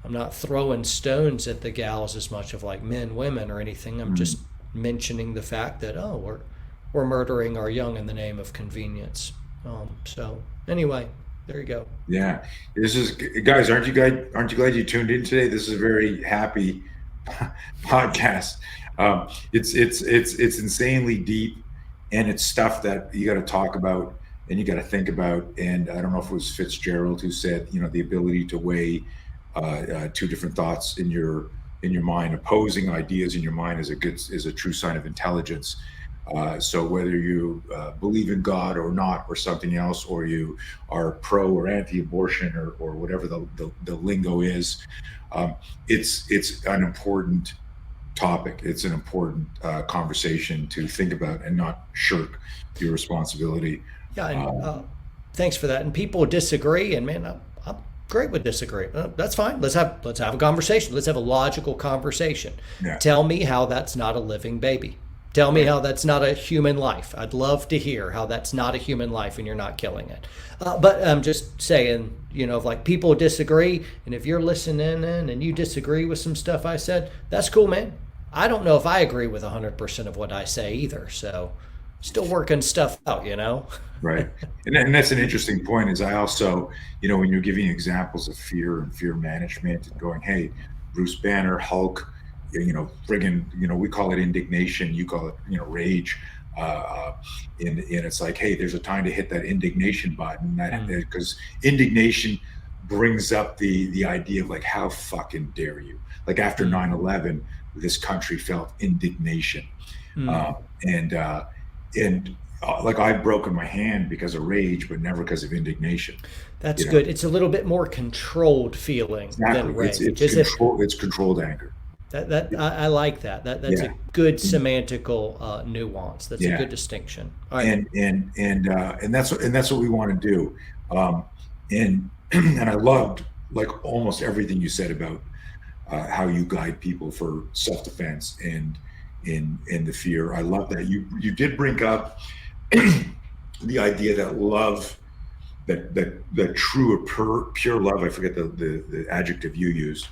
I'm not throwing stones at the gals as much of like men, women, or anything. I'm just mentioning the fact that we're murdering our young in the name of convenience. So anyway, there you go. Yeah, this is, guys. Aren't you glad you tuned in today? This is a very happy podcast. It's insanely deep, and it's stuff that you got to talk about and you got to think about. And I don't know if it was Fitzgerald who said, the ability to weigh two different thoughts in your mind, opposing ideas in your mind is a true sign of intelligence. So whether you believe in God or not, or something else, or you are pro or anti-abortion, or whatever the lingo is, it's an important topic. It's an important conversation to think about and not shirk your responsibility. Yeah, and thanks for that. And people disagree, and man, I'm great with disagree. That's fine. Let's have a conversation. Let's have a logical conversation. Yeah. Tell me how that's not a living baby. Tell me how that's not a human life. I'd love to hear how that's not a human life and you're not killing it. But I'm just saying, like people disagree, and if you're listening in and you disagree with some stuff I said, that's cool, man. I don't know if I agree with 100% of what I say either. So still working stuff out, Right. And that's an interesting point, is I also, when you're giving examples of fear and fear management and going, hey, Bruce Banner, Hulk, friggin', we call it indignation, you call it, rage. And it's like, hey, there's a time to hit that indignation button, because indignation brings up the idea of like, how fucking dare you? Like after 9/11, this country felt indignation. Like I've broken my hand because of rage, but never because of indignation. That's good. It's a little bit more controlled feeling than rage. It's controlled anger. I like that. That's a good semantical nuance. That's a good distinction. All right. And that's what we want to do. And I loved like almost everything you said about how you guide people for self-defense and in the fear. I love that you did bring up the idea that love, that true or pure love. I forget the adjective you used.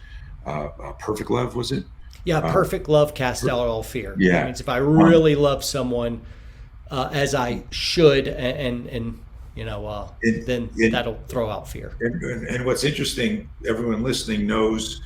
Perfect love, was it? Yeah, perfect love casts out all fear. Yeah. That means if I really love someone as I should, and then that'll throw out fear. And what's interesting, everyone listening knows,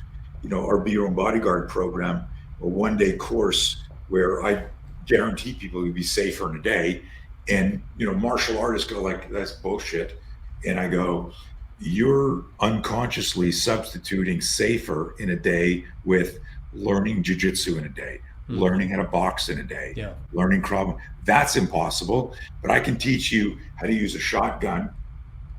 our Be Your Own Bodyguard program, a one-day course where I guarantee people you'll be safer in a day. And martial artists go like, that's bullshit. And I go, you're unconsciously substituting safer in a day with learning jiu-jitsu in a day, learning how to box in a day, learning Krav Maga. That's impossible, but I can teach you how to use a shotgun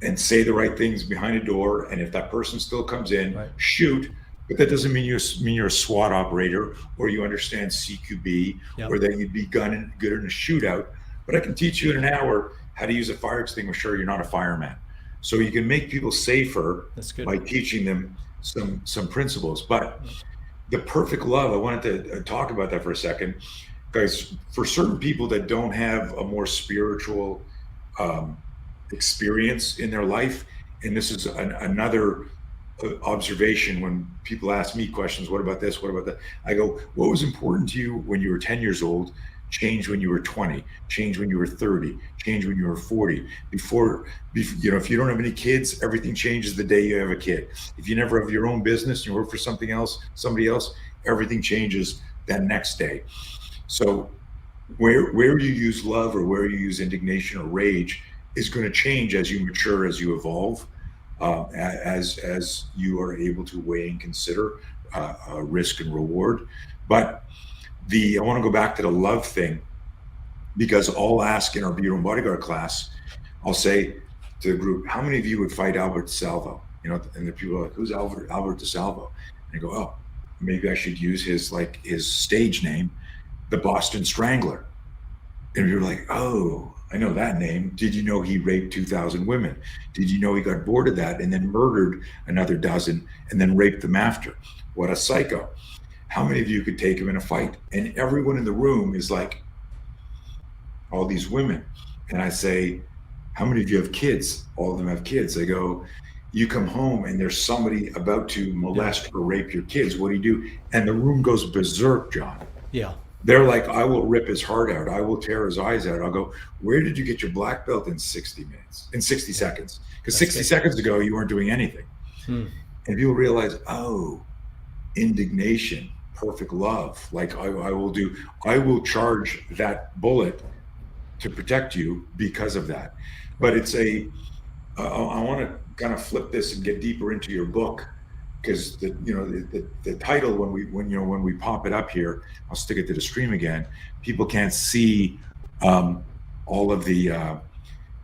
and say the right things behind a door. And if that person still comes in, shoot. But that doesn't mean you're a SWAT operator, or you understand CQB, or that you'd be good in a shootout. But I can teach you in an hour how to use a fire extinguisher. You're not a fireman. So you can make people safer by teaching them some principles. But the perfect love, I wanted to talk about that for a second. guys, for certain people that don't have a more spiritual um, experience in their life, and this is another observation when people ask me questions, what about this, what about that, I go, what was important to you when you were 10 years old change when you were 20, change when you were 30, change when you were 40. If you don't have any kids, everything changes the day you have a kid. If you never have your own business, you work for somebody else, everything changes that next day. So where you use love or where you use indignation or rage is going to change as you mature, as you evolve, as you are able to weigh and consider risk and reward. But I want to go back to the love thing, because I'll ask in our Bureau and Bodyguard class, I'll say to the group, how many of you would fight Albert DeSalvo? And the people are like, who's Albert DeSalvo? And I go, oh, maybe I should use his stage name, the Boston Strangler. And you're like, oh, I know that name. Did you know he raped 2,000 women? Did you know he got bored of that and then murdered another dozen and then raped them after? What a psycho. How many of you could take him in a fight? And everyone in the room is like, all these women. And I say, how many of you have kids? All of them have kids. I go, you come home and there's somebody about to molest or rape your kids. What do? And the room goes berserk, John. Yeah. They're like, I will rip his heart out. I will tear his eyes out. I'll go, where did you get your black belt in 60 seconds? Because 60 seconds ago, you weren't doing anything. And people realize, oh, indignation, perfect love. Like I will charge that bullet to protect you because of that. But it's I want to kind of flip this and get deeper into your book, because the title, when we pop it up here, I'll stick it to the stream again. People can't see all of the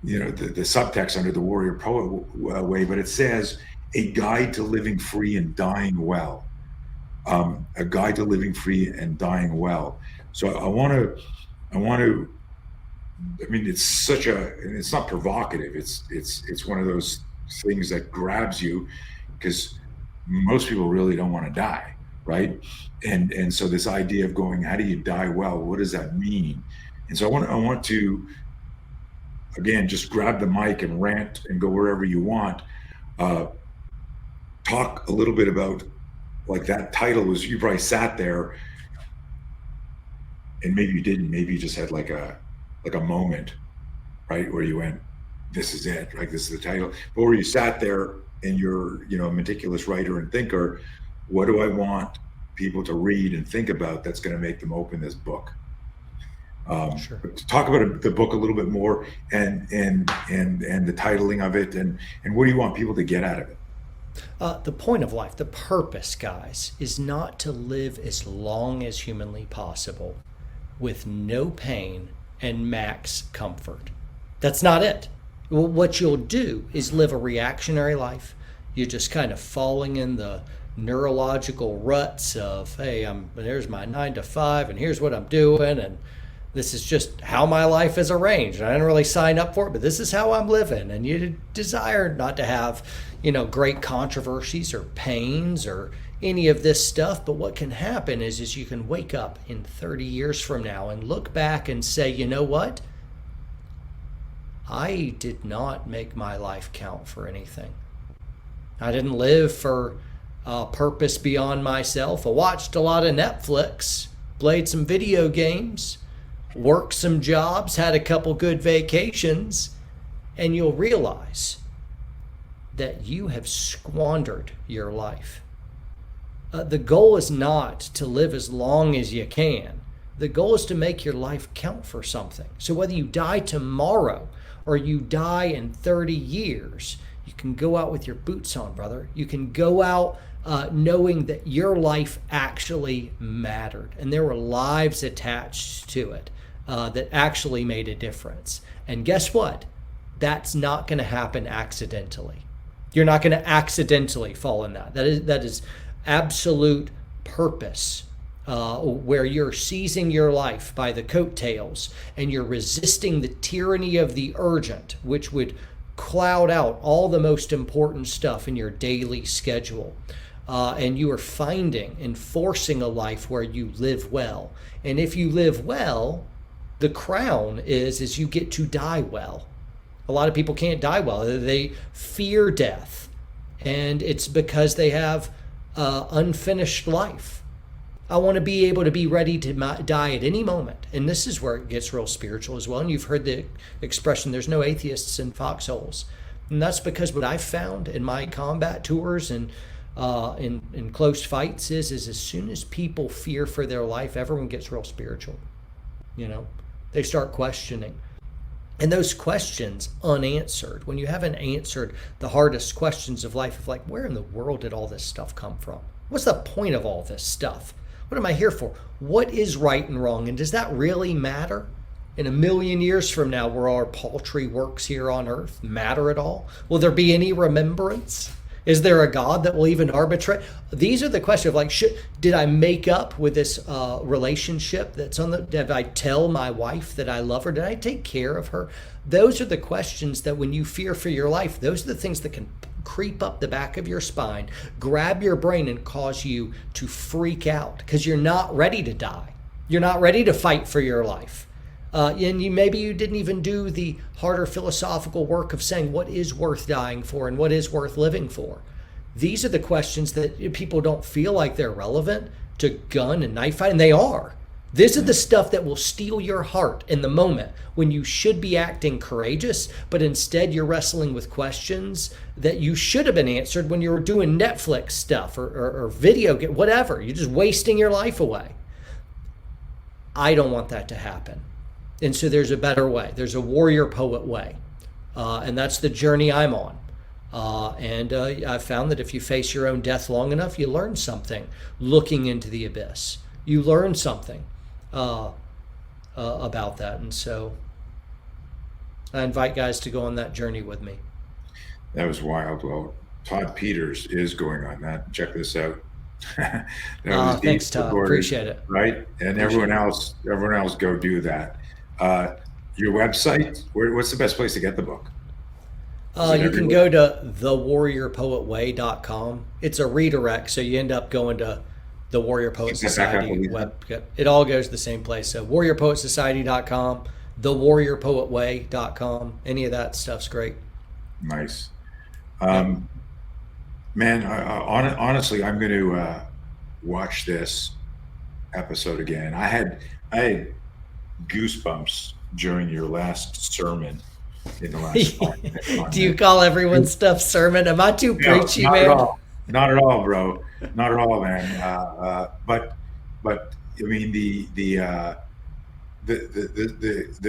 the subtext under the Warrior Poet way, but it says a guide to living free and dying well. A guide to living free and dying well. So I want to. I mean, it's not provocative. It's one of those things that grabs you, because most people really don't want to die, right? And so this idea of going, how do you die well? What does that mean? And so I want to, again, just grab the mic and rant and go wherever you want. Talk a little bit about, like, that title was, you probably sat there and maybe you didn't, maybe you just had like a moment, right, where you went, this is it, like, this is the title. But where you sat there and you're, a meticulous writer and thinker, what do I want people to read and think about that's going to make them open this book? Sure. Talk about the book a little bit more, and the titling of it, and what do you want people to get out of it? The point of life, the purpose, guys, is not to live as long as humanly possible with no pain and max comfort. That's not it. What you'll do is live a reactionary life. You're just kind of falling in the neurological ruts of, hey, there's my 9 to 5, and here's what I'm doing, and this is just how my life is arranged. I didn't really sign up for it, but this is how I'm living. And you desire not to have, great controversies or pains or any of this stuff. But what can happen is you can wake up in 30 years from now and look back and say, you know what? I did not make my life count for anything. I didn't live for a purpose beyond myself. I watched a lot of Netflix, played some video games, worked some jobs, had a couple good vacations, and you'll realize that you have squandered your life. The goal is not to live as long as you can. The goal is to make your life count for something. So whether you die tomorrow or you die in 30 years, you can go out with your boots on, brother. You can go out knowing that your life actually mattered and there were lives attached to it that actually made a difference. And guess what? That's not going to happen accidentally. You're not going to accidentally fall in that. That is absolute purpose, where you're seizing your life by the coattails and you're resisting the tyranny of the urgent, which would cloud out all the most important stuff in your daily schedule. and you are finding and forcing a life where you live well. And if you live well, the crown is you get to die well. A lot of people can't die well. They fear death, and it's because they have unfinished life. I want to be able to be ready to die at any moment. And this is where it gets real spiritual as well. And you've heard the expression, there's no atheists in foxholes. And that's because what I've found in my combat tours and in close fights is as soon as people fear for their life, everyone gets real spiritual. They start questioning. And those questions unanswered, when you haven't answered the hardest questions of life, of like, where in the world did all this stuff come from? What's the point of all this stuff? What am I here for? What is right and wrong? And does that really matter? In 1,000,000 years from now, will our paltry works here on earth matter at all? Will there be any remembrance? Is there a God that will even arbitrate? These are the questions of like, did I make up with this relationship that's did I tell my wife that I love her? Did I take care of her? Those are the questions that when you fear for your life, those are the things that can creep up the back of your spine, grab your brain and cause you to freak out because you're not ready to die. You're not ready to fight for your life. And maybe you didn't even do the harder philosophical work of saying what is worth dying for and what is worth living for. These are the questions that people don't feel like they're relevant to gun and knife fight, and they are. This is the stuff that will steal your heart in the moment when you should be acting courageous, but instead you're wrestling with questions that you should have been answered when you were doing Netflix stuff or video game, whatever. You're just wasting your life away. I don't want that to happen. And so there's a better way. There's a warrior poet way. And that's the journey I'm on. And I've found that if you face your own death long enough, you learn something looking into the abyss. You learn something about that. And so I invite guys to go on that journey with me. That was wild. Well, Todd Peters is going on that. Check this out. Thanks, Todd. Appreciate it. Right? And everyone else go do that. Your website, what's the best place to get the book? You can go to thewarriorpoetway.com. It's a redirect, so you end up going to the Warrior Poet Society web. It all goes to the same place. So warriorpoetsociety.com, thewarriorpoetway.com. Any of that stuff's great. Nice. Man, honestly, I'm going to watch this episode again. I had goosebumps during your last sermon in the last Do you call everyone's stuff sermon? Am I too preachy, man? Not at all, bro. Not at all, man. But I mean the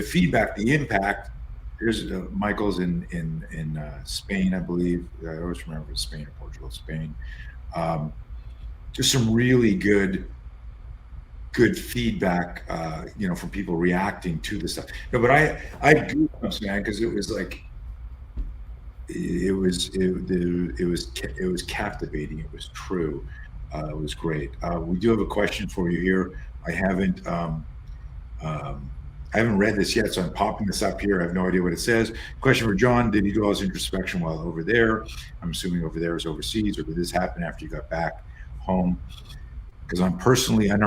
feedback, the impact. Here's Michael's in Spain, I believe. I always remember it's Spain or Portugal, Spain. Just some really good feedback, from people reacting to the stuff. No, but I goosebumps, man, because it was like it was captivating. It was true. It was great. We do have a question for you here. I haven't read this yet, so I'm popping this up here. I have no idea what it says. Question for John: did he do all his introspection while over there? I'm assuming over there is overseas, or did this happen after you got back home? Because I'm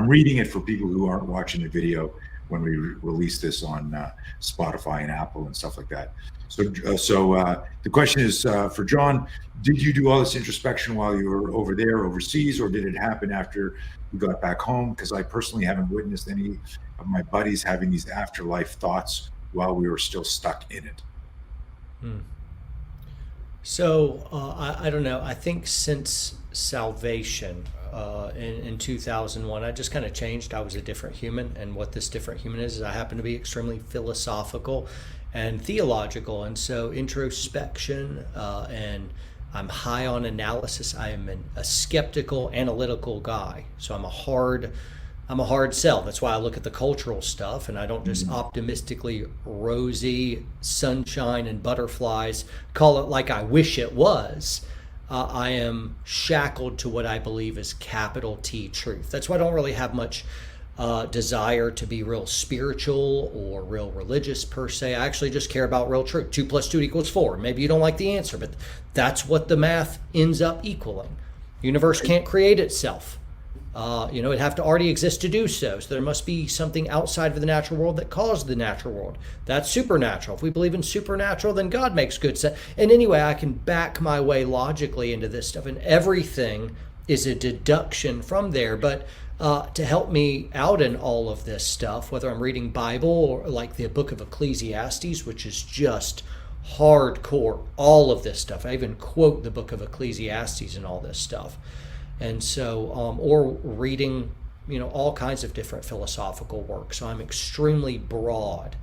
reading it for people who aren't watching the video when we release this on Spotify and Apple and stuff like that. So the question is for John: did you do all this introspection while you were over there, overseas, or did it happen after you got back home? Because I personally haven't witnessed any of my buddies having these afterlife thoughts while we were still stuck in it. So I don't know. I think since salvation in 2001, I just kind of changed. I was a different human, and what this different human is I happen to be extremely philosophical and theological, and so introspection and I'm high on analysis. I am a skeptical, analytical guy, so I'm a hard sell. That's why I look at the cultural stuff, and I don't just optimistically rosy sunshine and butterflies call it like I wish it was. I am shackled to what I believe is capital T truth. That's why I don't really have much desire to be real spiritual or real religious per se. I actually just care about real truth. 2 + 2 = 4. Maybe you don't like the answer, but that's what the math ends up equaling. Universe can't create itself. It'd have to already exist to do so. So there must be something outside of the natural world that caused the natural world. That's supernatural. If we believe in supernatural, then God makes good sense. And anyway, I can back my way logically into this stuff, and everything is a deduction from there. But to help me out in all of this stuff, whether I'm reading Bible or like the book of Ecclesiastes, which is just hardcore, all of this stuff. I even quote the book of Ecclesiastes and all this stuff. And so, or reading, all kinds of different philosophical works. So I'm extremely broad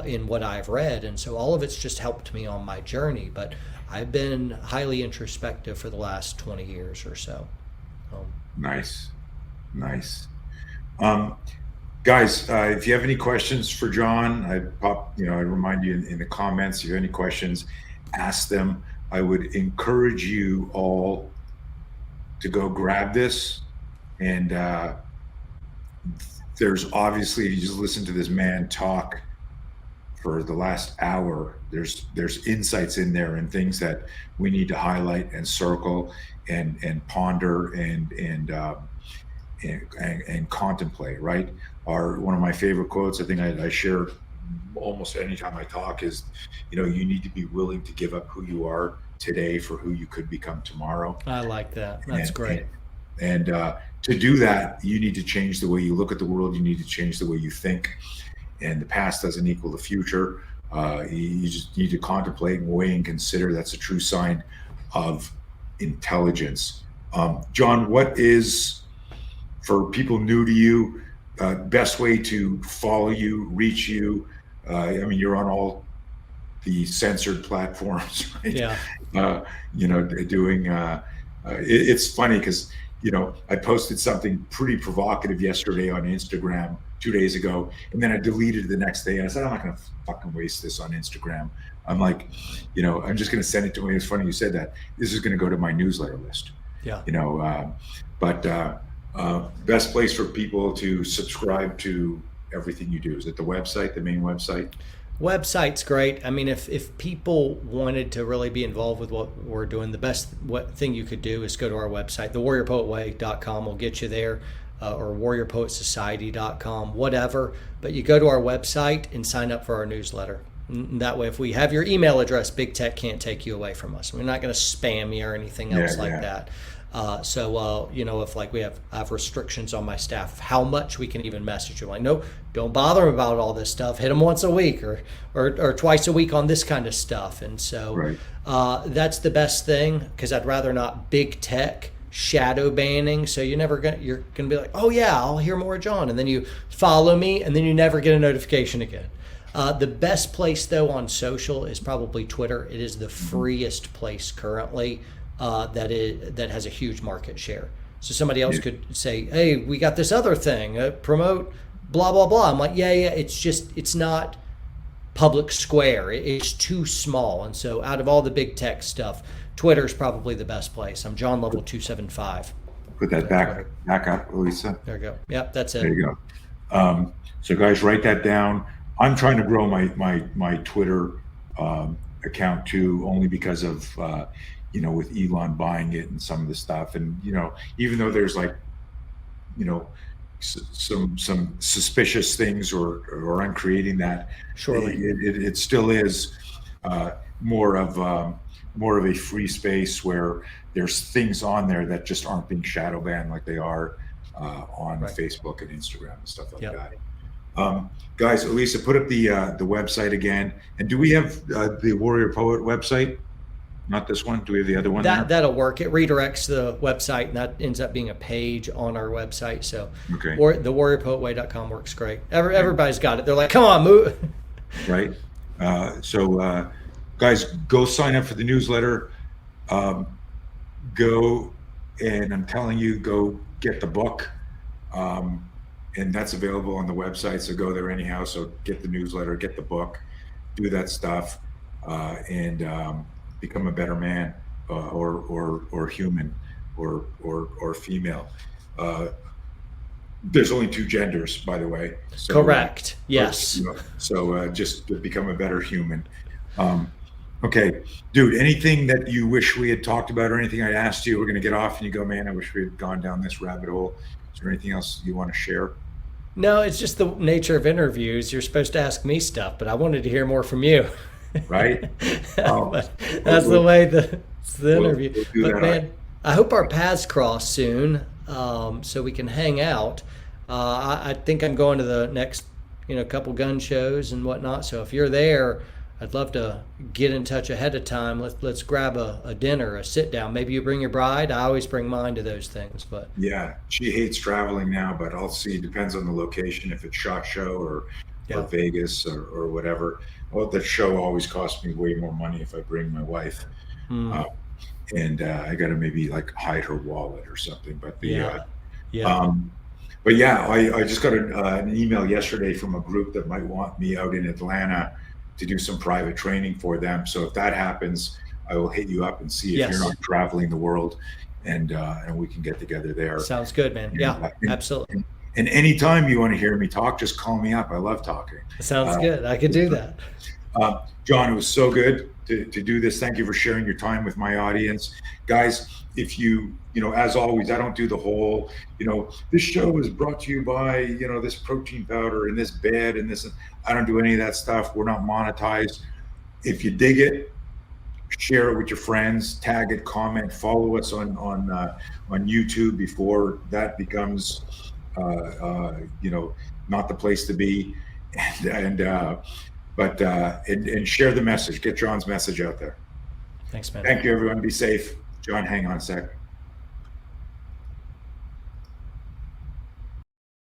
in what I've read. And so all of it's just helped me on my journey. But I've been highly introspective for the last 20 years or so. Nice. Guys, if you have any questions for John, I remind you in the comments, if you have any questions, ask them. I would encourage you all to go grab this. And there's obviously, if you just listen to this man talk for the last hour, there's insights in there and things that we need to highlight and circle and ponder and contemplate, right? One of my favorite quotes, I think I share almost anytime I talk, is, you need to be willing to give up who you are today for who you could become tomorrow. I like that. That's great. And to do that, you need to change the way you look at the world. You need to change the way you think. And the past doesn't equal the future. You just need to contemplate and weigh and consider. That's a true sign of intelligence. John, what is, for people new to you, best way to follow you, reach you? You're on all the censored platforms, right? Yeah. Doing, it's funny because, I posted something pretty provocative yesterday on Instagram 2 days ago, and then I deleted it the next day. And I said, I'm not going to fucking waste this on Instagram. I'm like, I'm just going to send it to me. It's funny you said that. This is going to go to my newsletter list. Yeah. Best place for people to subscribe to everything you do, is it the website, the main website? Website's great. If people wanted to really be involved with what we're doing, the best thing you could do is go to our website. TheWarriorPoetWay.com will get you there, or WarriorPoetSociety.com, whatever. But you go to our website and sign up for our newsletter. And that way, if we have your email address, big tech can't take you away from us. We're not going to spam you or anything else that. If like I have restrictions on my staff, how much we can even message you. Like, no, don't bother them about all this stuff. Hit them once a week or twice a week on this kind of stuff. And so right. That's the best thing, because I'd rather not big tech shadow banning. So you're gonna be like, oh yeah, I'll hear more of John, and then you follow me, and then you never get a notification again. The best place though on social is probably Twitter. It is the freest place currently. That has a huge market share. So somebody else could say, hey, we got this other thing, promote blah, blah, blah. I'm like, yeah, it's not public square. It's too small. And so out of all the big tech stuff, Twitter is probably the best place. I'm John Lovell 275. Put that back up, Lisa. There you go. Yep, that's it. There you go. So guys, write that down. I'm trying to grow my Twitter account too, only because of with Elon buying it and some of the stuff. And, even though there's some suspicious things or I'm creating that, surely it still is more of a free space where there's things on there that just aren't being shadow banned like they are on right. Facebook and Instagram and stuff like that. Guys, Elisa, put up the website again. And do we have the Warrior Poet website? Not this one. Do we have the other one? That'll work. It redirects the website, and that ends up being a page on our website. So, okay. Or the WarriorPoetWay.com works great. Everybody's got it. They're like, come on, move. Right. Guys, go sign up for the newsletter. Go, and I'm telling you, go get the book, and that's available on the website. So go there anyhow. So get the newsletter, get the book, do that stuff, and become a better man, or human, or female. There's only two genders, by the way. So, correct. Yes. So just to become a better human. Okay, dude, anything that you wish we had talked about or anything I asked you, we're going to get off and you go, man, I wish we had gone down this rabbit hole. Is there anything else you want to share? No, it's just the nature of interviews. You're supposed to ask me stuff, but I wanted to hear more from you. Right? Um, But that's the way it's the interview. we'll do But that. man, I hope our paths cross soon, so we can hang out. I think I'm going to the next, couple gun shows and whatnot. So if you're there, I'd love to get in touch ahead of time. Let's grab a dinner, a sit down. Maybe you bring your bride. I always bring mine to those things. But Yeah, she hates traveling now, but I'll see. Depends on the location. If it's SHOT Show or yeah, Vegas or whatever. Well, the show always costs me way more money if I bring my wife, mm, uh, and I got to maybe like hide her wallet or something. But yeah, yeah. um, but yeah, I just got an email yesterday from a group that might want me out in Atlanta to do some private training for them. So if that happens, I will hit you up and see if you're Yes, not traveling the world, and we can get together there. sounds good, man. And, Yeah, absolutely. and anytime you want to hear me talk, just call me up. I love talking. Sounds Uh, good. I could do that. John, it was so good to do this. Thank you for sharing your time with my audience. Guys, if as always, I don't do the whole, this show is brought to you by, this protein powder and this bed and this. I don't do any of that stuff. We're not monetized. If you dig it, share it with your friends, tag it, comment, follow us on YouTube before that becomes, not the place to be. And share the message. Get John's message out there. Thanks, man. Thank you, everyone. Be safe. John, hang on a sec.